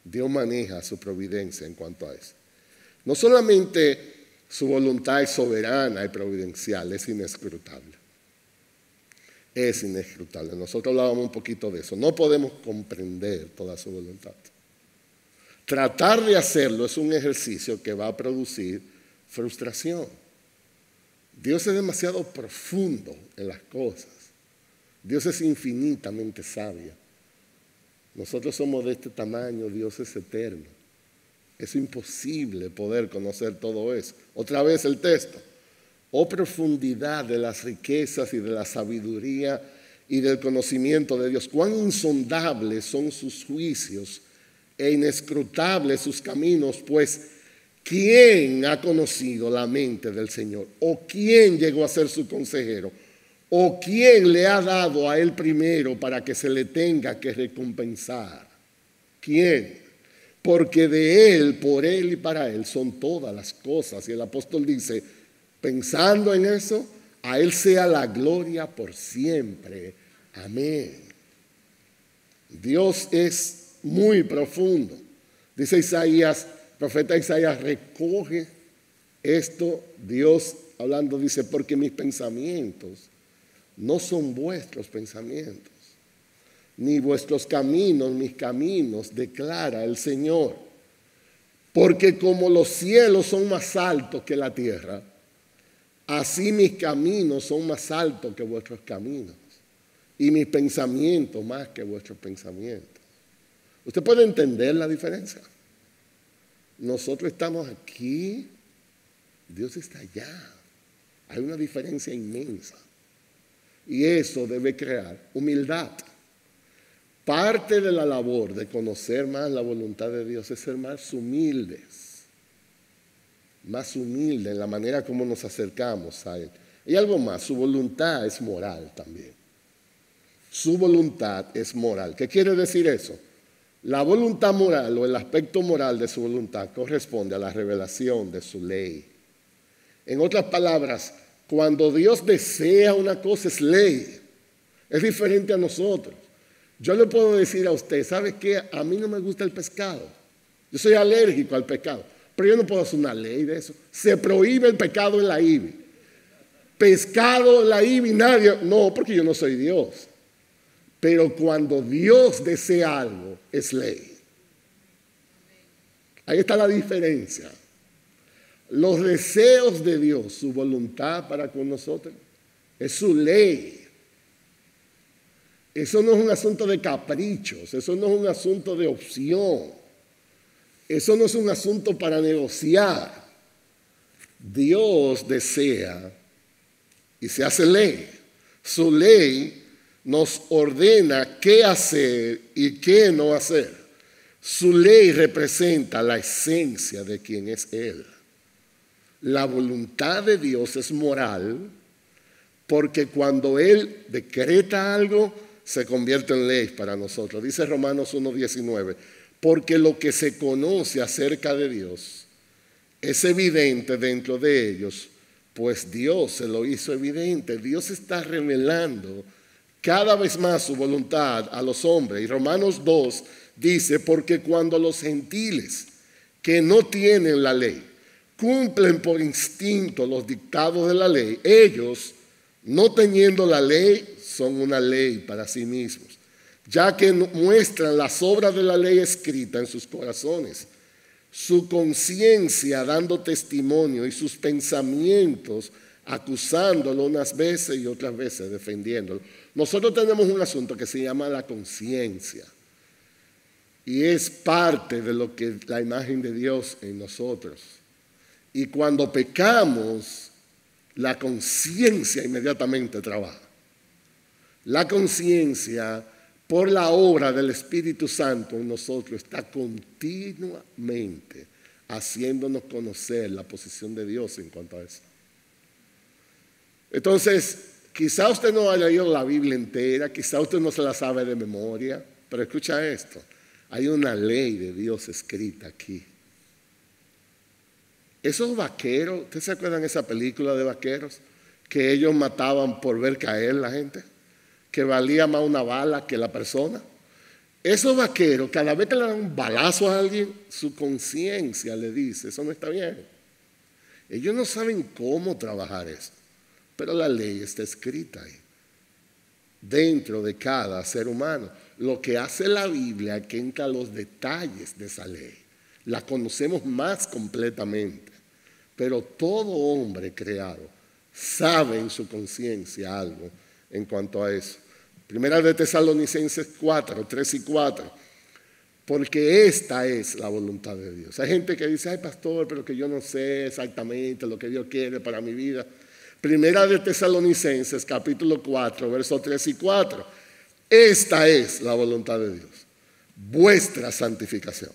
Dios maneja su providencia en cuanto a eso. No solamente su voluntad es soberana y providencial, es inescrutable. Es inescrutable. Nosotros hablábamos un poquito de eso. No podemos comprender toda su voluntad. Tratar de hacerlo es un ejercicio que va a producir frustración. Dios es demasiado profundo en las cosas. Dios es infinitamente sabio. Nosotros somos de este tamaño, Dios es eterno. Es imposible poder conocer todo eso. Otra vez el texto. Oh profundidad de las riquezas y de la sabiduría y del conocimiento de Dios. Cuán insondables son sus juicios e inescrutables sus caminos, pues ¿quién ha conocido la mente del Señor? ¿O quién llegó a ser su consejero? ¿O quién le ha dado a él primero para que se le tenga que recompensar? ¿Quién? Porque de Él, por Él y para Él son todas las cosas. Y el apóstol dice, pensando en eso, a Él sea la gloria por siempre. Amén. Dios es muy profundo. Dice Isaías, profeta Isaías, recoge esto. Dios hablando dice, porque mis pensamientos no son vuestros pensamientos, ni vuestros caminos, mis caminos, declara el Señor. Porque como los cielos son más altos que la tierra, así mis caminos son más altos que vuestros caminos, y mis pensamientos más que vuestros pensamientos. ¿Usted puede entender la diferencia? Nosotros estamos aquí, Dios está allá. Hay una diferencia inmensa. Y eso debe crear humildad. Parte de la labor de conocer más la voluntad de Dios es ser más humildes. Más humildes en la manera como nos acercamos a Él. Y algo más, su voluntad es moral también. Su voluntad es moral. ¿Qué quiere decir eso? La voluntad moral o el aspecto moral de su voluntad corresponde a la revelación de su ley. En otras palabras, cuando Dios desea una cosa es ley. Es diferente a nosotros. Yo le puedo decir a usted, ¿sabe qué? A mí no me gusta el pescado. Yo soy alérgico al pecado. Pero yo no puedo hacer una ley de eso. Se prohíbe el pecado en la IBI. Pescado en la IBI, nadie. No, porque yo no soy Dios. Pero cuando Dios desea algo, es ley. Ahí está la diferencia. Los deseos de Dios, su voluntad para con nosotros, es su ley. Eso no es un asunto de caprichos, eso no es un asunto de opción, eso no es un asunto para negociar. Dios desea y se hace ley. Su ley nos ordena qué hacer y qué no hacer. Su ley representa la esencia de quien es Él. La voluntad de Dios es moral porque cuando Él decreta algo, se convierte en ley para nosotros. Dice Romanos 1:19, porque lo que se conoce acerca de Dios es evidente dentro de ellos, pues Dios se lo hizo evidente. Dios está revelando cada vez más su voluntad a los hombres. Y Romanos 2 dice, porque cuando los gentiles que no tienen la ley cumplen por instinto los dictados de la ley, ellos, no teniendo la ley, son una ley para sí mismos, ya que muestran las obras de la ley escrita en sus corazones, su conciencia dando testimonio y sus pensamientos acusándolo unas veces y otras veces defendiéndolo. Nosotros tenemos un asunto que se llama la conciencia y es parte de lo que la imagen de Dios en nosotros. Y cuando pecamos, la conciencia inmediatamente trabaja. La conciencia, por la obra del Espíritu Santo en nosotros, está continuamente haciéndonos conocer la posición de Dios en cuanto a eso. Entonces, quizá usted no haya leído la Biblia entera, quizá usted no se la sabe de memoria, pero escucha esto, hay una ley de Dios escrita aquí. Esos vaqueros, ¿ustedes se acuerdan de esa película de vaqueros? Que ellos mataban por ver caer la gente, que valía más una bala que la persona. Esos vaqueros, cada vez que le dan un balazo a alguien, su conciencia le dice, eso no está bien. Ellos no saben cómo trabajar eso, pero la ley está escrita ahí, dentro de cada ser humano. Lo que hace la Biblia es que entra los detalles de esa ley. La conocemos más completamente, pero todo hombre creado sabe en su conciencia algo en cuanto a eso. Primera de Tesalonicenses 4, 3 y 4. Porque esta es la voluntad de Dios. Hay gente que dice, ay pastor, pero que yo no sé exactamente lo que Dios quiere para mi vida. Primera de Tesalonicenses capítulo 4, versos 3 y 4. Esta es la voluntad de Dios, vuestra santificación.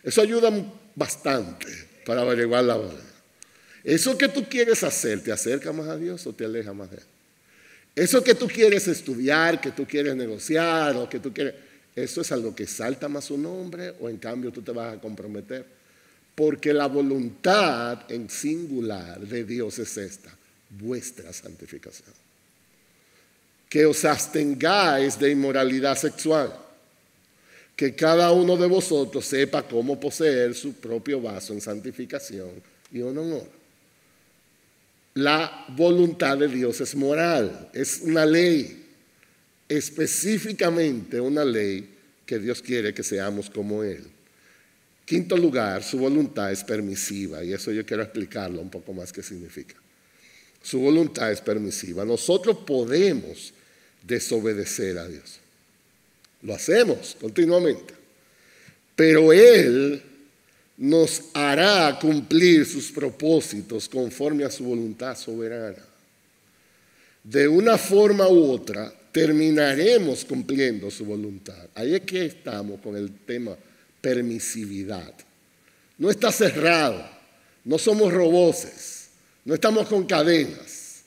Eso ayuda bastante para averiguar la verdad. Eso que tú quieres hacer, ¿te acerca más a Dios o te aleja más de Él? Eso que tú quieres estudiar, que tú quieres negociar o que tú quieres, ¿eso es algo que salta más su nombre o en cambio tú te vas a comprometer? Porque la voluntad en singular de Dios es esta, vuestra santificación. Que os abstengáis de inmoralidad sexual. Que cada uno de vosotros sepa cómo poseer su propio vaso en santificación y honor. La voluntad de Dios es moral, es una ley, específicamente una ley que Dios quiere que seamos como Él. Quinto lugar, su voluntad es permisiva, y eso yo quiero explicarlo un poco más qué significa. Su voluntad es permisiva. Nosotros podemos desobedecer a Dios. Lo hacemos continuamente. Pero Él nos hará cumplir sus propósitos conforme a su voluntad soberana. De una forma u otra, terminaremos cumpliendo su voluntad. Ahí es que estamos con el tema permisividad. No está cerrado, no somos roboces, no estamos con cadenas.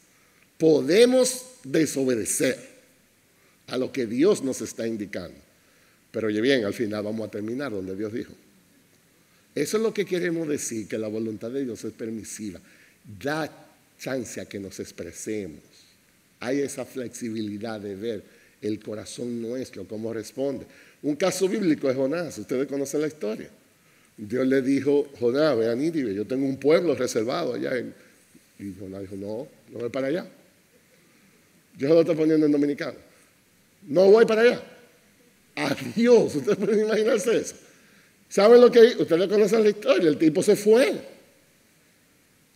Podemos desobedecer a lo que Dios nos está indicando. Pero oye bien, al final vamos a terminar donde Dios dijo. Eso es lo que queremos decir, que la voluntad de Dios es permisiva. Da chance a que nos expresemos. Hay esa flexibilidad de ver el corazón nuestro, cómo responde. Un caso bíblico es Jonás. Ustedes conocen la historia. Dios le dijo, Jonás, ve a Nínive, yo tengo un pueblo reservado allá. Y Jonás dijo, no voy para allá. Yo lo estoy poniendo en dominicano. No voy para allá. Adiós. Ustedes pueden imaginarse eso. ¿Saben lo que hizo? Ustedes conocen la historia. El tipo se fue.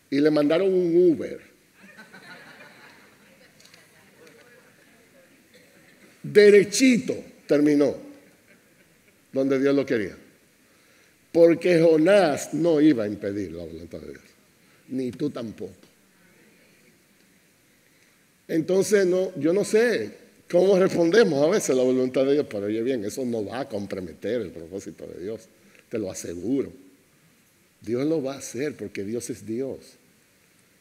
Y le mandaron un Uber. Derechito terminó donde Dios lo quería. Porque Jonás no iba a impedir la voluntad de Dios. Ni tú tampoco. Entonces, yo no sé cómo respondemos a veces a la voluntad de Dios, pero oye bien, eso no va a comprometer el propósito de Dios, te lo aseguro. Dios lo va a hacer porque Dios es Dios.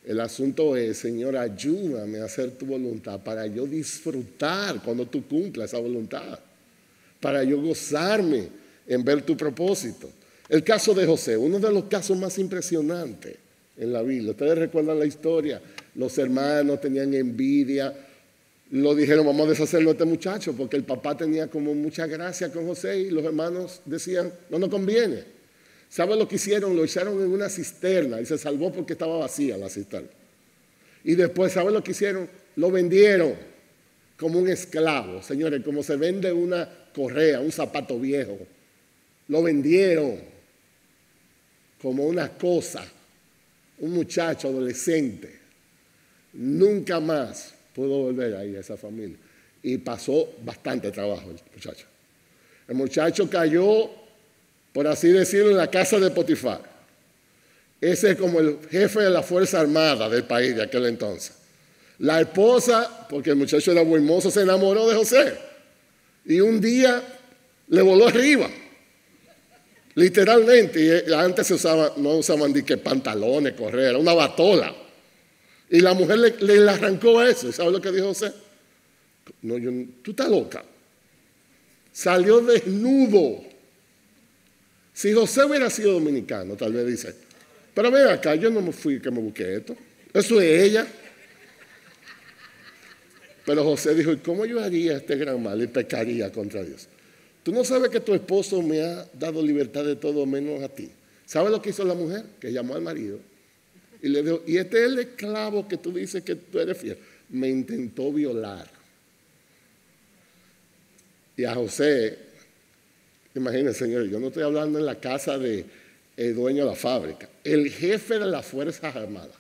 El asunto es, Señor, ayúdame a hacer tu voluntad para yo disfrutar cuando tú cumplas esa voluntad, para yo gozarme en ver tu propósito. El caso de José, uno de los casos más impresionantes en la Biblia. Ustedes recuerdan la historia, los hermanos tenían envidia, lo dijeron, vamos a deshacerlo de este muchacho, porque el papá tenía como mucha gracia con José y los hermanos decían, no nos conviene. ¿Saben lo que hicieron? Lo echaron en una cisterna y se salvó porque estaba vacía la cisterna. Y después, ¿saben lo que hicieron? Lo vendieron como un esclavo. Señores, como se vende una correa, un zapato viejo. Lo vendieron como una cosa. Un muchacho adolescente. Nunca más pudo volver ahí a esa familia. Y pasó bastante trabajo el muchacho. El muchacho cayó, por así decirlo, en la casa de Potifar. Ese es como el jefe de la Fuerza Armada del país de aquel entonces. La esposa, porque el muchacho era muy hermoso, se enamoró de José. Y un día le voló arriba. Literalmente. Y antes no usaban ni que pantalones, correr, era una batola. Y la mujer le arrancó eso. ¿Y sabe lo que dijo José? No, tú estás loca. Salió desnudo. Si José hubiera sido dominicano, tal vez dice, pero ven acá, yo no me fui que me busqué esto. Eso es ella. Pero José dijo, ¿y cómo yo haría este gran mal y pecaría contra Dios? Tú no sabes que tu esposo me ha dado libertad de todo menos a ti. ¿Sabes lo que hizo la mujer? Que llamó al marido y le dijo, y este es el esclavo que tú dices que tú eres fiel. Me intentó violar. Y a José, imagínense, señores, yo no estoy hablando en la casa del dueño de la fábrica, el jefe de las Fuerzas Armadas.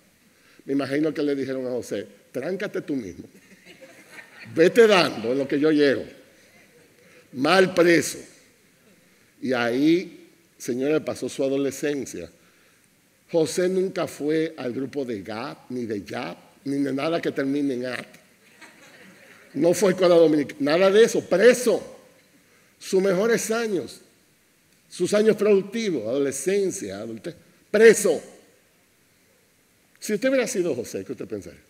Me imagino que le dijeron a José, tráncate tú mismo, vete dando en lo que yo llego, mal preso. Y ahí, señores, pasó su adolescencia. José nunca fue al grupo de GAP, ni de YAP, ni de nada que termine en AT. No fue a escuela dominicana, nada de eso, preso. Sus mejores años, sus años productivos, adolescencia, adultez, preso. Si usted hubiera sido José, ¿qué usted pensaría?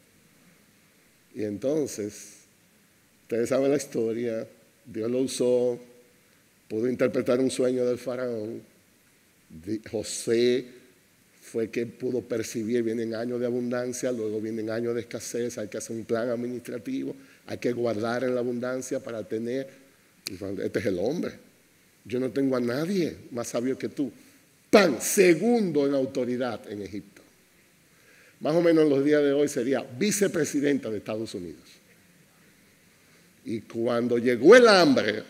Y entonces, ustedes saben la historia, Dios lo usó, pudo interpretar un sueño del faraón. José fue que pudo percibir, vienen años de abundancia, luego vienen años de escasez, hay que hacer un plan administrativo, hay que guardar en la abundancia para tener. Este es el hombre. Yo no tengo a nadie más sabio que tú. ¡Pam! Segundo en autoridad en Egipto. Más o menos en los días de hoy sería vicepresidenta de Estados Unidos. Y cuando llegó el hambre,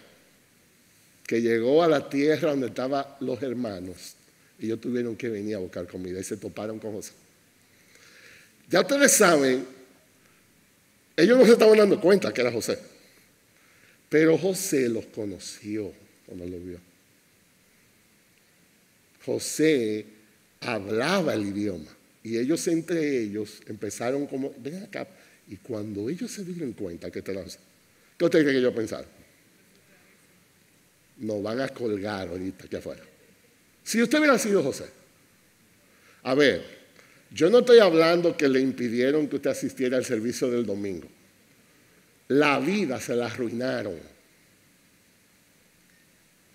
que llegó a la tierra donde estaban los hermanos, ellos tuvieron que venir a buscar comida y se toparon con José. Ya ustedes saben, ellos no se estaban dando cuenta que era José. Pero José los conoció cuando los vio. José hablaba el idioma. Y ellos entre ellos empezaron como, ven acá. Y cuando ellos se dieron cuenta que te lo hacen, ¿qué usted cree que ellos pensaron? Nos van a colgar ahorita aquí afuera. Si usted hubiera sido José, a ver, yo no estoy hablando que le impidieron que usted asistiera al servicio del domingo. La vida se la arruinaron.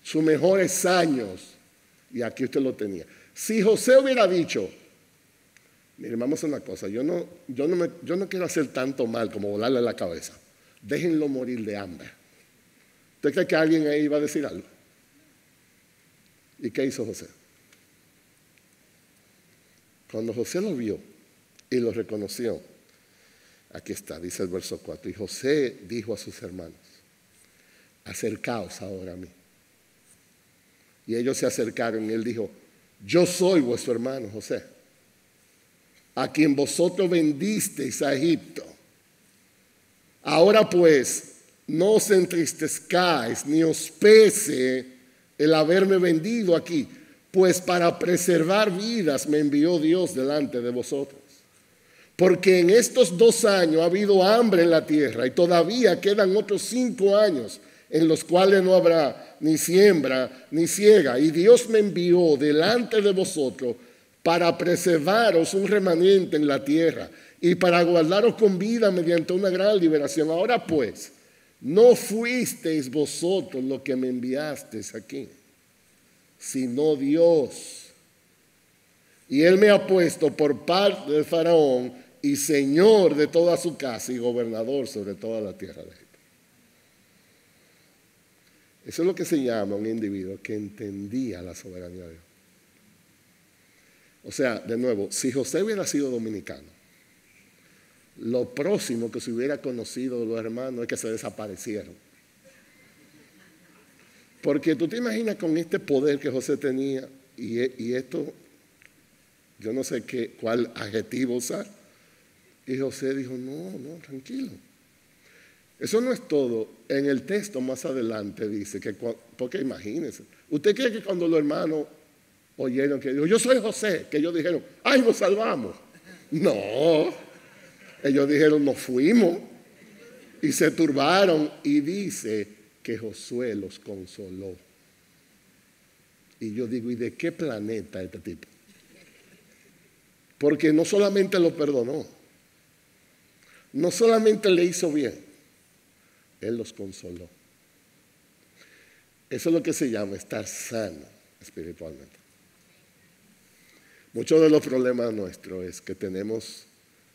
Sus mejores años, y aquí usted lo tenía. Si José hubiera dicho, mire, vamos a hacer una cosa, yo no quiero hacer tanto mal como volarle la cabeza. Déjenlo morir de hambre. ¿Usted cree que alguien ahí iba a decir algo? ¿Y qué hizo José? Cuando José lo vio y lo reconoció, aquí está, dice el verso 4, y José dijo a sus hermanos, acercaos ahora a mí. Y ellos se acercaron y él dijo, yo soy vuestro hermano José, a quien vosotros vendisteis a Egipto. Ahora pues, no os entristezcáis ni os pese el haberme vendido aquí, pues para preservar vidas me envió Dios delante de vosotros. Porque en estos 2 años ha habido hambre en la tierra y todavía quedan otros 5 años en los cuales no habrá ni siembra ni siega. Y Dios me envió delante de vosotros para preservaros un remanente en la tierra y para guardaros con vida mediante una gran liberación. Ahora pues, no fuisteis vosotros los que me enviasteis aquí, sino Dios. Y Él me ha puesto por parte del faraón y señor de toda su casa y gobernador sobre toda la tierra de Egipto. Eso es lo que se llama un individuo que entendía la soberanía de Dios. O sea, de nuevo, si José hubiera sido dominicano, lo próximo que se hubiera conocido de los hermanos es que se desaparecieron. Porque tú te imaginas con este poder que José tenía y esto, yo no sé cuál adjetivo usar. Y José dijo, no, tranquilo. Eso no es todo. En el texto más adelante dice que, porque imagínense, ¿usted cree que cuando los hermanos oyeron que dijo, yo soy José, que ellos dijeron, ¡ay, nos salvamos! No, ellos dijeron, nos fuimos y se turbaron y dice que Josué los consoló. Y yo digo, ¿y de qué planeta este tipo? Porque no solamente lo perdonó, no solamente le hizo bien, Él los consoló. Eso es lo que se llama estar sano espiritualmente. Muchos de los problemas nuestros es que tenemos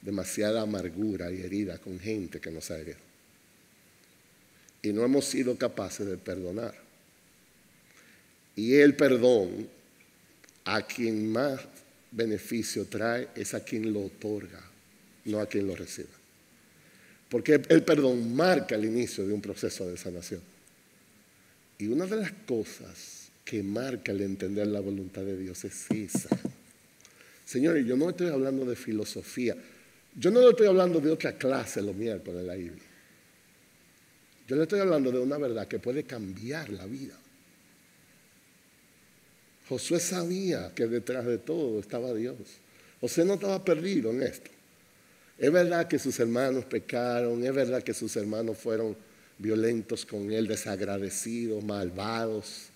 demasiada amargura y herida con gente que nos ha herido. Y no hemos sido capaces de perdonar. Y el perdón a quien más beneficio trae es a quien lo otorga, no a quien lo recibe. Porque el perdón marca el inicio de un proceso de sanación. Y una de las cosas que marca el entender la voluntad de Dios es esa. Señores, yo no estoy hablando de filosofía. Yo no le estoy hablando de otra clase los miércoles en la Biblia. Yo le estoy hablando de una verdad que puede cambiar la vida. Josué sabía que detrás de todo estaba Dios. José no estaba perdido en esto. Es verdad que sus hermanos pecaron, es verdad que sus hermanos fueron violentos con él, desagradecidos, malvados.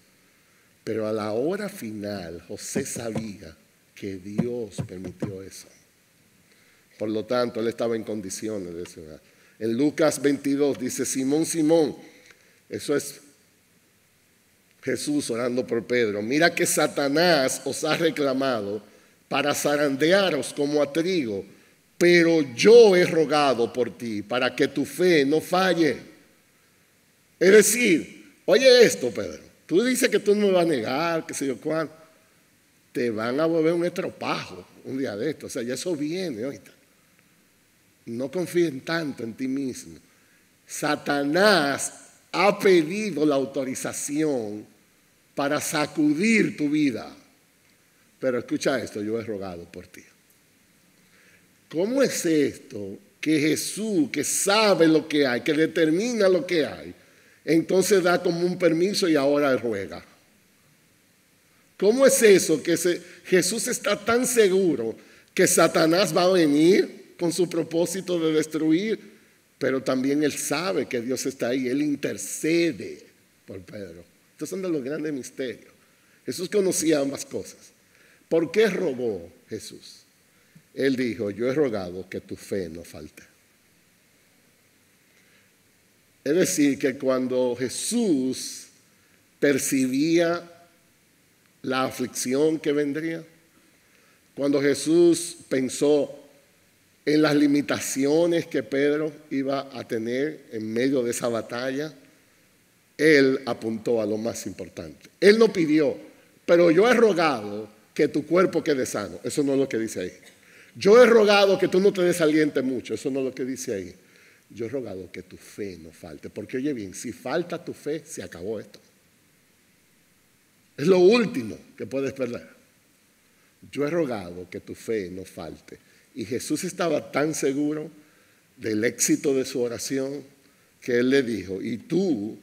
Pero a la hora final, José sabía que Dios permitió eso. Por lo tanto, él estaba en condiciones de eso. En Lucas 22 dice, Simón, Simón, eso es Jesús orando por Pedro, mira que Satanás os ha reclamado para zarandearos como a trigo, pero yo he rogado por ti para que tu fe no falle. Es decir, oye esto, Pedro, tú dices que tú no me vas a negar, que sé yo cuál, te van a volver un estropajo un día de esto, o sea, ya eso viene ahorita. No confíen tanto en ti mismo. Satanás ha pedido la autorización para sacudir tu vida. Pero escucha esto, yo he rogado por ti. ¿Cómo es esto que Jesús, que sabe lo que hay, que determina lo que hay, entonces da como un permiso y ahora ruega? ¿Cómo es eso que Jesús está tan seguro que Satanás va a venir con su propósito de destruir? Pero también él sabe que Dios está ahí, él intercede por Pedro. Estos son de los grandes misterios. Jesús conocía ambas cosas. ¿Por qué rogó Jesús? Él dijo, yo he rogado que tu fe no falte. Es decir, que cuando Jesús percibía la aflicción que vendría, cuando Jesús pensó en las limitaciones que Pedro iba a tener en medio de esa batalla, él apuntó a lo más importante. Él no pidió, pero yo he rogado que tu cuerpo quede sano. Eso no es lo que dice ahí. Yo he rogado que tú no te desalientes mucho. Eso no es lo que dice ahí. Yo he rogado que tu fe no falte. Porque oye bien, si falta tu fe, se acabó esto. Es lo último que puedes perder. Yo he rogado que tu fe no falte. Y Jesús estaba tan seguro del éxito de su oración que él le dijo, y tú,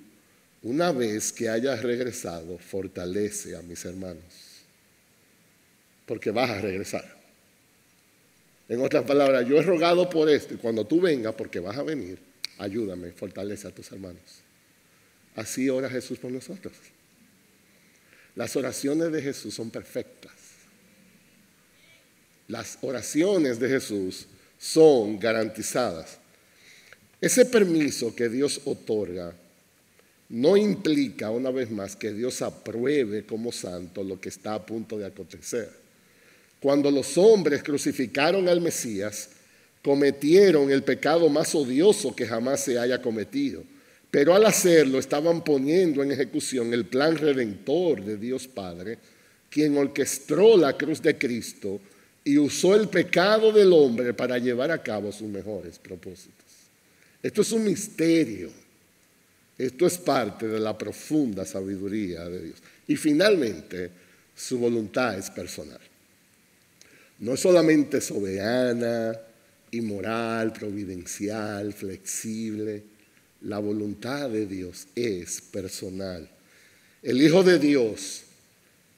una vez que hayas regresado, fortalece a mis hermanos. Porque vas a regresar. En otras palabras, yo he rogado por esto y cuando tú vengas, porque vas a venir, ayúdame, fortalece a tus hermanos. Así ora Jesús por nosotros. Las oraciones de Jesús son perfectas. Las oraciones de Jesús son garantizadas. Ese permiso que Dios otorga no implica, una vez más, que Dios apruebe como santo lo que está a punto de acontecer. Cuando los hombres crucificaron al Mesías, cometieron el pecado más odioso que jamás se haya cometido. Pero al hacerlo estaban poniendo en ejecución el plan redentor de Dios Padre, quien orquestó la cruz de Cristo y usó el pecado del hombre para llevar a cabo sus mejores propósitos. Esto es un misterio. Esto es parte de la profunda sabiduría de Dios. Y finalmente, su voluntad es personal. No es solamente soberana, inmoral, providencial, flexible. La voluntad de Dios es personal. El Hijo de Dios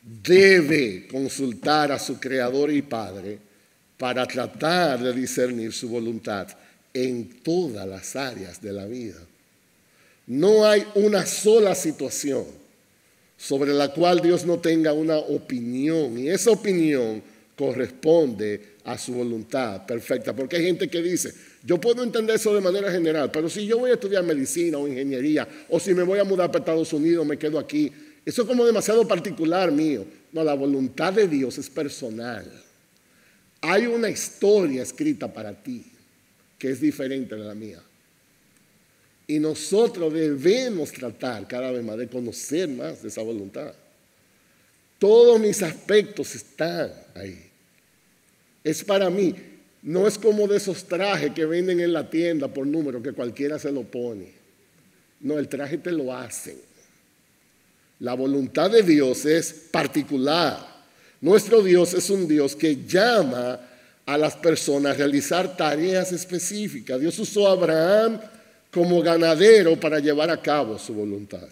debe consultar a su Creador y Padre para tratar de discernir su voluntad en todas las áreas de la vida. No hay una sola situación sobre la cual Dios no tenga una opinión, y esa opinión corresponde a su voluntad perfecta. Porque hay gente que dice, yo puedo entender eso de manera general, pero si yo voy a estudiar medicina o ingeniería, o si me voy a mudar para Estados Unidos, me quedo aquí, eso es como demasiado particular mío. No, la voluntad de Dios es personal. Hay una historia escrita para ti que es diferente de la mía. Y nosotros debemos tratar cada vez más de conocer más de esa voluntad. Todos mis aspectos están ahí. Es para mí. No es como de esos trajes que venden en la tienda por número que cualquiera se lo pone. No, el traje te lo hacen. La voluntad de Dios es particular. Nuestro Dios es un Dios que llama a las personas a realizar tareas específicas. Dios usó a Abraham como ganadero para llevar a cabo su voluntad.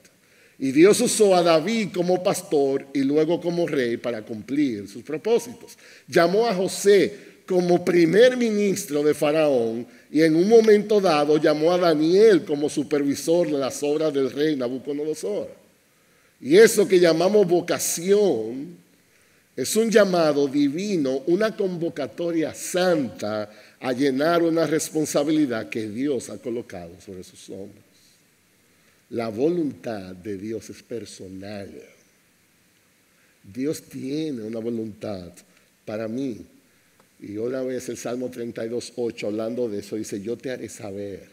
Y Dios usó a David como pastor y luego como rey para cumplir sus propósitos. Llamó a José como primer ministro de Faraón y en un momento dado llamó a Daniel como supervisor de las obras del rey Nabucodonosor. Y eso que llamamos vocación es un llamado divino, una convocatoria santa a llenar una responsabilidad que Dios ha colocado sobre sus hombros. La voluntad de Dios es personal. Dios tiene una voluntad para mí. Y una vez el Salmo 32:8, hablando de eso, dice, yo te haré saber,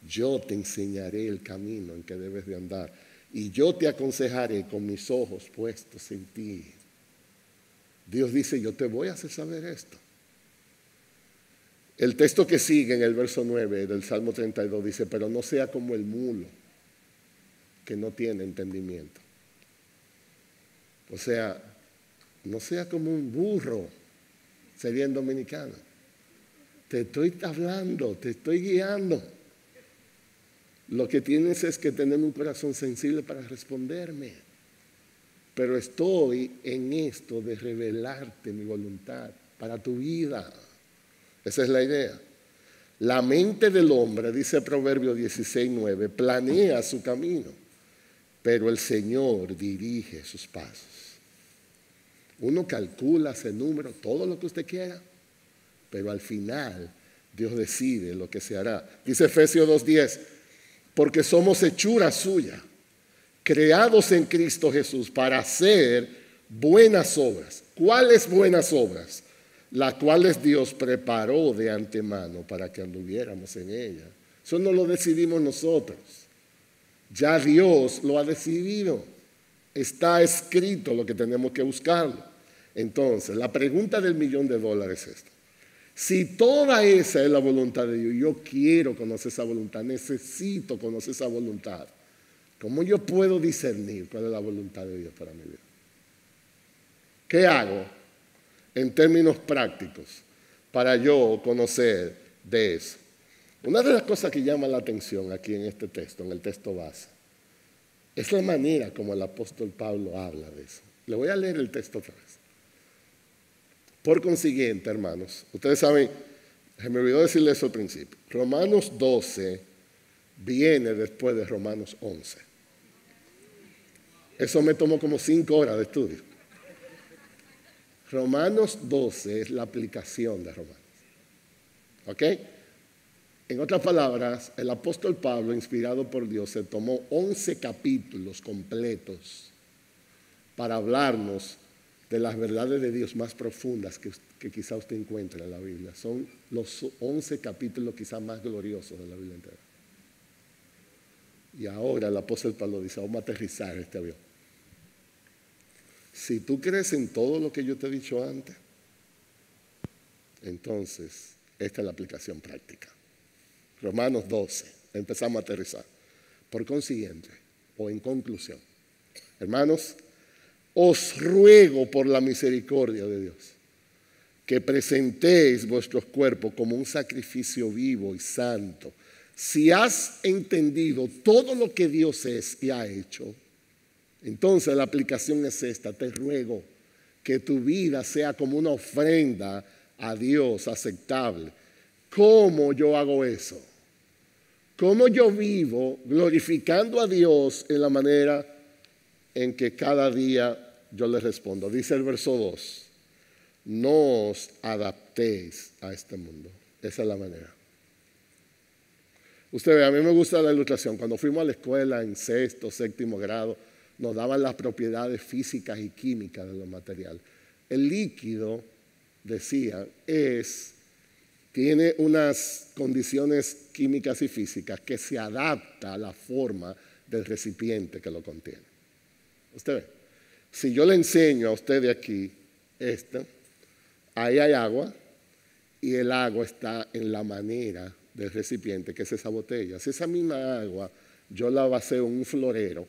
yo te enseñaré el camino en que debes de andar, y yo te aconsejaré con mis ojos puestos en ti. Dios dice, yo te voy a hacer saber esto. El texto que sigue en el verso 9 del Salmo 32 dice, pero no sea como el mulo que no tiene entendimiento. O sea, no sea como un burro, sería en dominicano. Te estoy hablando, te estoy guiando. Lo que tienes es que tener un corazón sensible para responderme. pero estoy en esto de revelarte mi voluntad para tu vida. Esa es la idea. La mente del hombre, dice Proverbio 16:9, planea su camino, pero el Señor dirige sus pasos. Uno calcula ese número, todo lo que usted quiera, pero al final Dios decide lo que se hará. Dice Efesios 2:10, porque somos hechura suya, creados en Cristo Jesús para hacer buenas obras. ¿Cuáles buenas obras? Las cuales Dios preparó de antemano para que anduviéramos en ellas. Eso no lo decidimos nosotros. Ya Dios lo ha decidido. Está escrito, lo que tenemos que buscarlo. Entonces, la pregunta del $1.000.000 es esta. Si toda esa es la voluntad de Dios, yo quiero conocer esa voluntad, necesito conocer esa voluntad, ¿cómo yo puedo discernir cuál es la voluntad de Dios para mi vida? ¿Qué hago en términos prácticos para yo conocer de eso? Una de las cosas que llama la atención aquí en este texto, en el texto base, es la manera como el apóstol Pablo habla de eso. Le voy a leer el texto otra vez. Por consiguiente, hermanos, ustedes saben, se me olvidó decirles eso al principio, Romanos 12 viene después de Romanos 11. Eso me tomó como 5 horas de estudio. Romanos 12 es la aplicación de Romanos. ¿Ok? En otras palabras, el apóstol Pablo, inspirado por Dios, se tomó 11 capítulos completos para hablarnos de las verdades de Dios más profundas que quizá usted encuentre en la Biblia. Son los 11 capítulos quizá más gloriosos de la Biblia entera. Y ahora el apóstol Pablo dice, vamos a aterrizar este avión. Si tú crees en todo lo que yo te he dicho antes, entonces esta es la aplicación práctica. Romanos 12, empezamos a aterrizar. Por consiguiente, o en conclusión, hermanos, os ruego por la misericordia de Dios que presentéis vuestros cuerpos como un sacrificio vivo y santo. Si has entendido todo lo que Dios es y ha hecho, entonces la aplicación es esta. Te ruego que tu vida sea como una ofrenda a Dios aceptable. ¿Cómo yo hago eso? ¿Cómo yo vivo glorificando a Dios en la manera en que cada día yo le respondo? Dice el verso 2, no os adaptéis a este mundo. Esa es la manera. Usted ve, a mí me gusta la ilustración. Cuando fuimos a la escuela en 6º, 7º grado, nos daban las propiedades físicas y químicas de los materiales. El líquido, decía, tiene unas condiciones químicas y físicas que se adapta a la forma del recipiente que lo contiene. Usted ve, si yo le enseño a usted de aquí ahí hay agua y el agua está en la manera del recipiente, que es esa botella. Si esa misma agua yo la vacío en un florero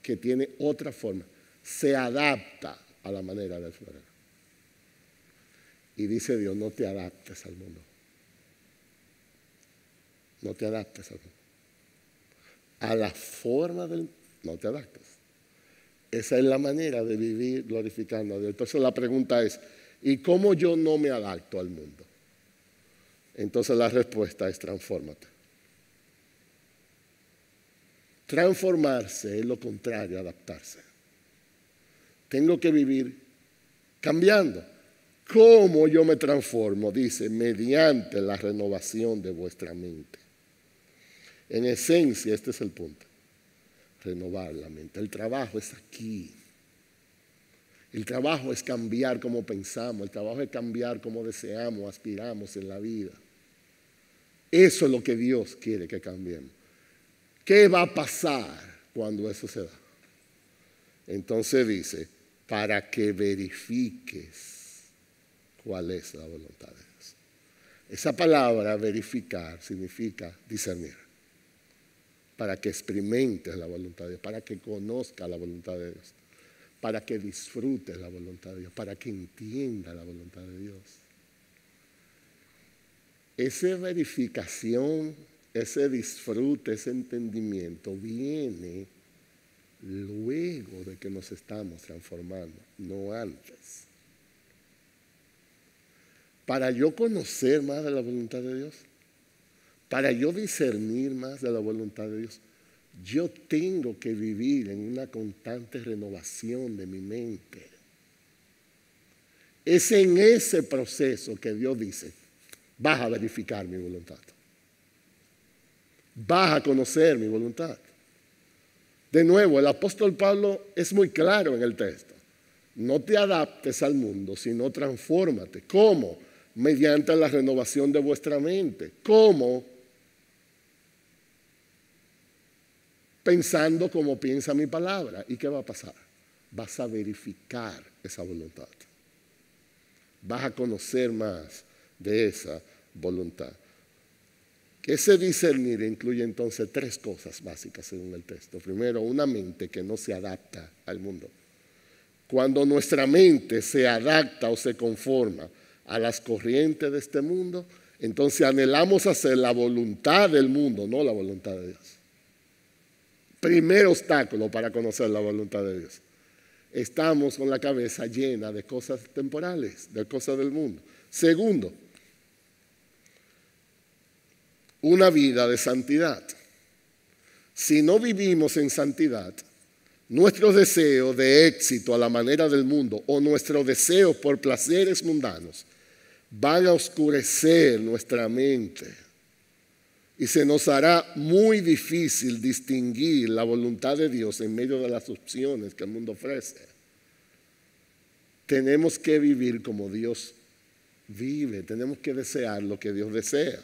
que tiene otra forma, se adapta a la manera del florero. Y dice Dios, no te adaptes al mundo. No te adaptes al mundo. A la forma del... No te adaptes. Esa es la manera de vivir glorificando a Dios. Entonces la pregunta es, ¿y cómo yo no me adapto al mundo? Entonces la respuesta es transfórmate. Transformarse es lo contrario a adaptarse. Tengo que vivir cambiando. ¿Cómo yo me transformo? Dice, mediante la renovación de vuestra mente. En esencia, este es el punto. Renovar la mente. El trabajo es aquí. El trabajo es cambiar cómo pensamos. El trabajo es cambiar cómo deseamos, aspiramos en la vida. Eso es lo que Dios quiere que cambiemos. ¿Qué va a pasar cuando eso se da? Entonces dice, para que verifiques cuál es la voluntad de Dios. Esa palabra verificar significa discernir. Para que experimentes la voluntad de Dios, para que conozcas la voluntad de Dios, para que disfrutes la voluntad de Dios, para que entiendas la voluntad de Dios. Esa verificación, ese disfrute, ese entendimiento viene luego de que nos estamos transformando, no antes. Para yo conocer más de la voluntad de Dios, para yo discernir más de la voluntad de Dios, yo tengo que vivir en una constante renovación de mi mente. Es en ese proceso que Dios dice, vas a verificar mi voluntad. Vas a conocer mi voluntad. De nuevo, el apóstol Pablo es muy claro en el texto. No te adaptes al mundo, sino transfórmate. ¿Cómo? Mediante la renovación de vuestra mente. ¿Cómo? Pensando como piensa mi palabra. ¿Y qué va a pasar? Vas a verificar esa voluntad. Vas a conocer más de esa voluntad. Ese discernir incluye entonces tres cosas básicas según el texto. Primero, una mente que no se adapta al mundo. Cuando nuestra mente se adapta o se conforma a las corrientes de este mundo, entonces anhelamos hacer la voluntad del mundo, no la voluntad de Dios. Primer obstáculo para conocer la voluntad de Dios. Estamos con la cabeza llena de cosas temporales, de cosas del mundo. Segundo, una vida de santidad. Si no vivimos en santidad, nuestros deseos de éxito a la manera del mundo o nuestros deseos por placeres mundanos van a oscurecer nuestra mente y se nos hará muy difícil distinguir la voluntad de Dios en medio de las opciones que el mundo ofrece. Tenemos que vivir como Dios vive, tenemos que desear lo que Dios desea.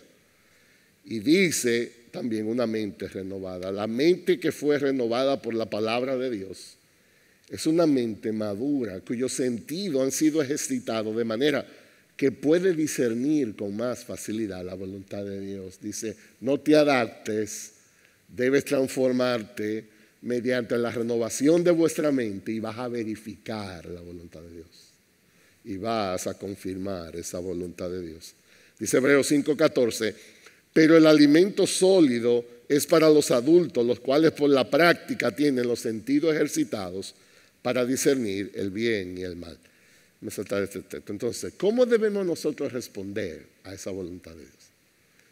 Y dice también una mente renovada. La mente que fue renovada por la palabra de Dios es una mente madura cuyos sentidos han sido ejercitados de manera que puede discernir con más facilidad la voluntad de Dios. Dice, no te adaptes, debes transformarte mediante la renovación de vuestra mente y vas a verificar la voluntad de Dios. Y vas a confirmar esa voluntad de Dios. Dice Hebreos 5:14, pero el alimento sólido es para los adultos, los cuales por la práctica tienen los sentidos ejercitados para discernir el bien y el mal. Me saltaré este texto. Entonces, ¿cómo debemos nosotros responder a esa voluntad de Dios?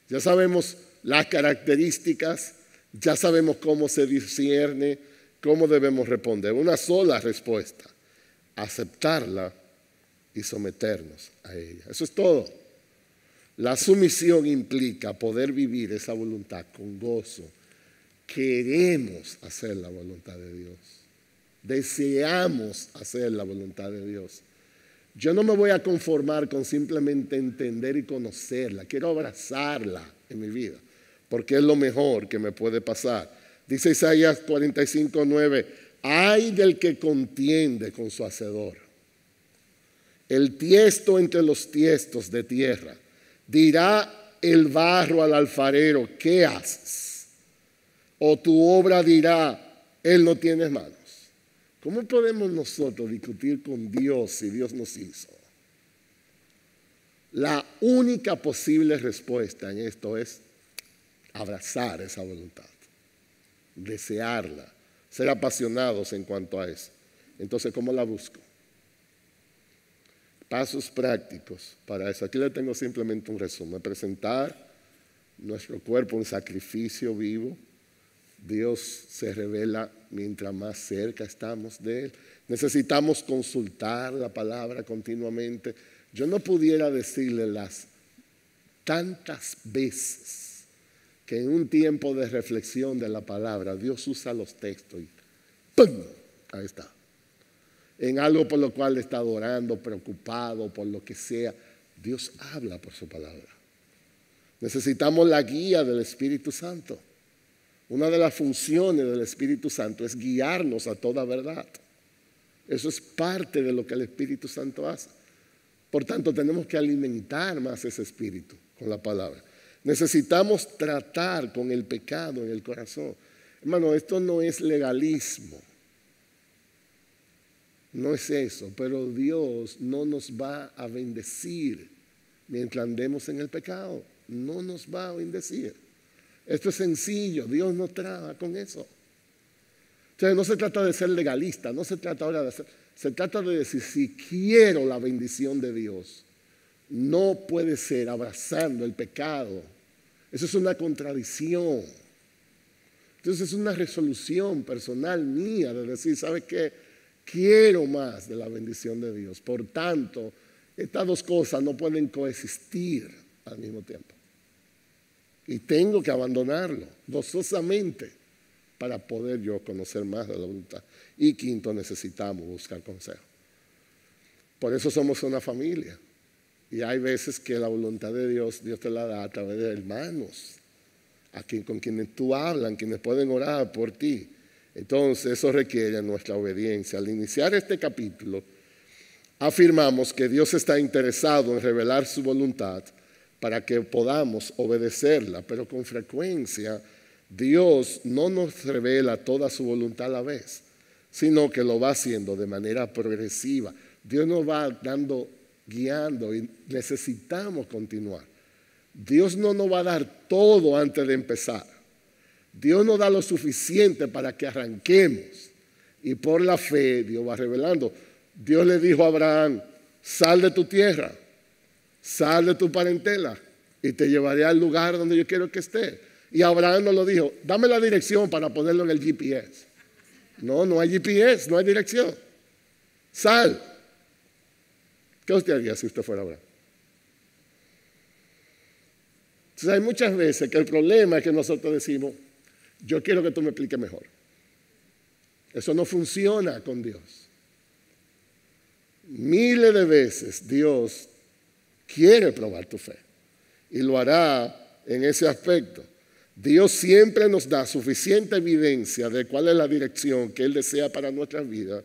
Ya sabemos las características, ya sabemos cómo se discierne, cómo debemos responder. Una sola respuesta, aceptarla y someternos a ella. Eso es todo. La sumisión implica poder vivir esa voluntad con gozo. Queremos hacer la voluntad de Dios. Deseamos hacer la voluntad de Dios. Yo no me voy a conformar con simplemente entender y conocerla. Quiero abrazarla en mi vida, porque es lo mejor que me puede pasar. Dice Isaías 45:9, ay del que contiende con su hacedor. El tiesto entre los tiestos de tierra. Dirá el barro al alfarero, ¿qué haces? O tu obra dirá, él no tiene manos. ¿Cómo podemos nosotros discutir con Dios si Dios nos hizo? La única posible respuesta en esto es abrazar esa voluntad, desearla, ser apasionados en cuanto a eso. Entonces, ¿cómo la busco? Pasos prácticos para eso. Aquí le tengo simplemente un resumen. Presentar nuestro cuerpo un sacrificio vivo. Dios se revela mientras más cerca estamos de Él. Necesitamos consultar la palabra continuamente. Yo no pudiera decirle las tantas veces que en un tiempo de reflexión de la palabra Dios usa los textos y ¡pum! Ahí está. En algo por lo cual está orando, preocupado, por lo que sea, Dios habla por su palabra. Necesitamos la guía del Espíritu Santo. Una de las funciones del Espíritu Santo es guiarnos a toda verdad. Eso es parte de lo que el Espíritu Santo hace. Por tanto, tenemos que alimentar más ese Espíritu con la palabra. Necesitamos tratar con el pecado en el corazón. Hermano, esto no es legalismo. No es eso, pero Dios no nos va a bendecir mientras andemos en el pecado. No nos va a bendecir. Esto es sencillo, Dios no trabaja con eso. Entonces no se trata de ser legalista, no se trata ahora de hacer, se trata de decir, si quiero la bendición de Dios, no puede ser abrazando el pecado. Eso es una contradicción. Entonces es una resolución personal mía de decir, ¿sabe qué? Quiero más de la bendición de Dios. Por tanto, estas dos cosas no pueden coexistir al mismo tiempo. Y tengo que abandonarlo gozosamente para poder yo conocer más de la voluntad. Y quinto, necesitamos buscar consejo. Por eso somos una familia. Y hay veces que la voluntad de Dios, Dios te la da a través de hermanos, con quienes tú hablas, quienes pueden orar por ti. Entonces eso requiere nuestra obediencia. Al iniciar este capítulo, afirmamos que Dios está interesado en revelar su voluntad para que podamos obedecerla, pero con frecuencia Dios no nos revela toda su voluntad a la vez, sino que lo va haciendo de manera progresiva. Dios nos va guiando y necesitamos continuar. Dios no nos va a dar todo antes de empezar. Dios nos da lo suficiente para que arranquemos. Y por la fe Dios va revelando. Dios le dijo a Abraham, sal de tu tierra, sal de tu parentela y te llevaré al lugar donde yo quiero que estés. Y Abraham no lo dijo, dame la dirección para ponerlo en el GPS. No hay GPS, no hay dirección. Sal. ¿Qué usted haría si usted fuera Abraham? Entonces hay muchas veces que el problema es que nosotros decimos, yo quiero que tú me expliques mejor. Eso no funciona con Dios. Miles de veces Dios quiere probar tu fe y lo hará en ese aspecto. Dios siempre nos da suficiente evidencia de cuál es la dirección que Él desea para nuestras vidas,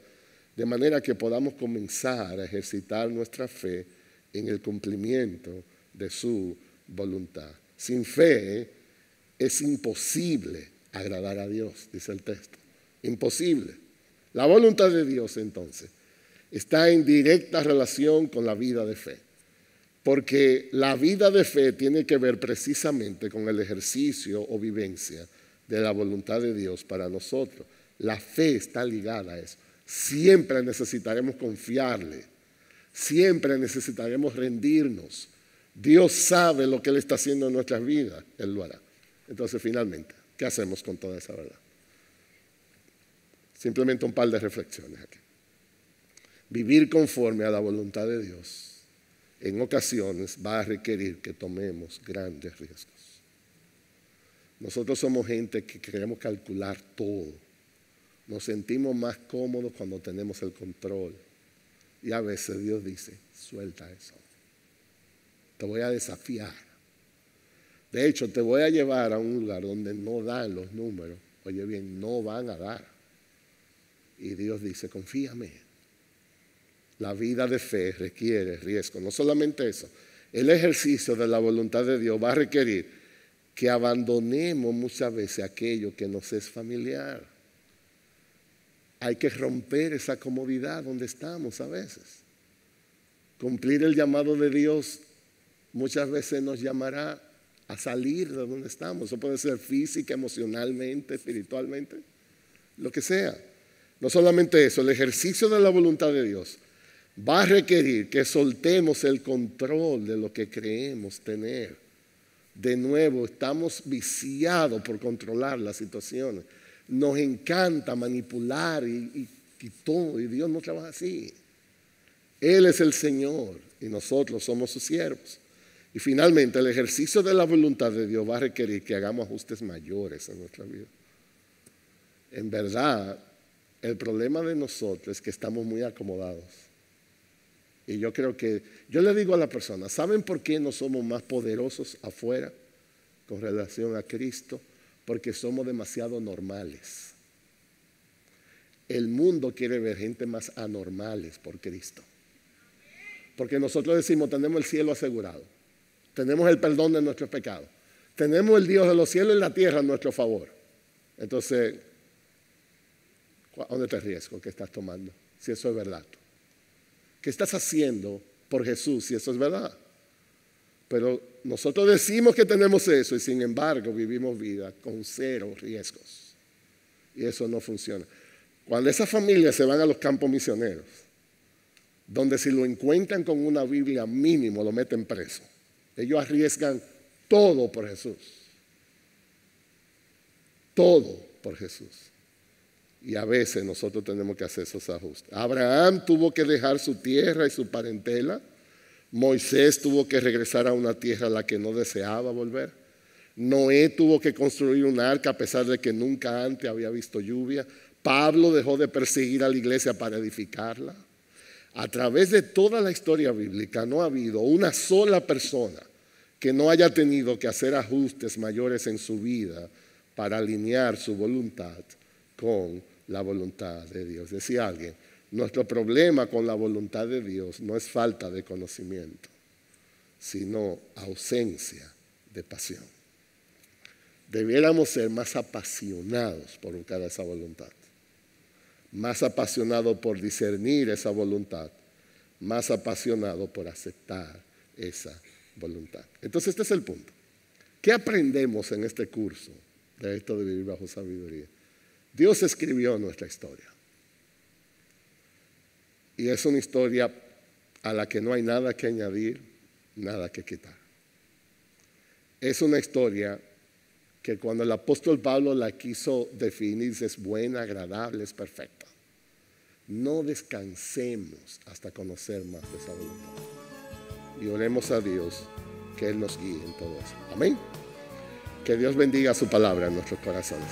de manera que podamos comenzar a ejercitar nuestra fe en el cumplimiento de su voluntad. Sin fe es imposible agradar a Dios, dice el texto. Imposible. La voluntad de Dios, entonces, está en directa relación con la vida de fe. Porque la vida de fe tiene que ver precisamente con el ejercicio o vivencia de la voluntad de Dios para nosotros. La fe está ligada a eso. Siempre necesitaremos confiarle. Siempre necesitaremos rendirnos. Dios sabe lo que Él está haciendo en nuestras vidas. Él lo hará. Entonces, finalmente, ¿qué hacemos con toda esa verdad? Simplemente un par de reflexiones aquí. Vivir conforme a la voluntad de Dios en ocasiones va a requerir que tomemos grandes riesgos. Nosotros somos gente que queremos calcular todo. Nos sentimos más cómodos cuando tenemos el control. Y a veces Dios dice, suelta eso. Te voy a desafiar. De hecho, te voy a llevar a un lugar donde no dan los números. Oye bien, no van a dar. Y Dios dice, confíame. La vida de fe requiere riesgo. No solamente eso, el ejercicio de la voluntad de Dios va a requerir que abandonemos muchas veces aquello que nos es familiar. Hay que romper esa comodidad donde estamos a veces. Cumplir el llamado de Dios muchas veces nos llamará a salir de donde estamos. Eso puede ser física, emocionalmente, espiritualmente, lo que sea. No solamente eso, el ejercicio de la voluntad de Dios va a requerir que soltemos el control de lo que creemos tener. De nuevo, estamos viciados por controlar las situaciones. Nos encanta manipular y todo, y Dios no trabaja así. Él es el Señor y nosotros somos sus siervos. Y finalmente, el ejercicio de la voluntad de Dios va a requerir que hagamos ajustes mayores en nuestra vida. En verdad, el problema de nosotros es que estamos muy acomodados. Y yo creo que, yo le digo a la persona, ¿saben por qué no somos más poderosos afuera con relación a Cristo? Porque somos demasiado normales. El mundo quiere ver gente más anormales por Cristo. Porque nosotros decimos, tenemos el cielo asegurado. Tenemos el perdón de nuestros pecados. Tenemos el Dios de los cielos y la tierra a nuestro favor. Entonces, ¿a dónde te riesgo que estás tomando? Si eso es verdad. ¿Qué estás haciendo por Jesús si eso es verdad? Pero nosotros decimos que tenemos eso y sin embargo vivimos vida con cero riesgos. Y eso no funciona. Cuando esas familias se van a los campos misioneros, donde si lo encuentran con una Biblia mínimo lo meten preso. Ellos arriesgan todo por Jesús. Todo por Jesús. Y a veces nosotros tenemos que hacer esos ajustes. Abraham tuvo que dejar su tierra y su parentela. Moisés tuvo que regresar a una tierra a la que no deseaba volver. Noé tuvo que construir un arca a pesar de que nunca antes había visto lluvia. Pablo dejó de perseguir a la iglesia para edificarla. A través de toda la historia bíblica no ha habido una sola persona que no haya tenido que hacer ajustes mayores en su vida para alinear su voluntad con la voluntad de Dios. Decía alguien, nuestro problema con la voluntad de Dios no es falta de conocimiento, sino ausencia de pasión. Debiéramos ser más apasionados por buscar esa voluntad, más apasionados por discernir esa voluntad, más apasionados por aceptar esa voluntad. Entonces este es el punto. ¿Qué aprendemos en este curso de esto de vivir bajo sabiduría? Dios escribió nuestra historia. Y es una historia a la que no hay nada que añadir, nada que quitar. Es una historia que cuando el apóstol Pablo la quiso definir, es buena, agradable, es perfecta. No descansemos hasta conocer más de esa voluntad. Y oremos a Dios que Él nos guíe en todo eso. Amén. Que Dios bendiga su palabra en nuestros corazones.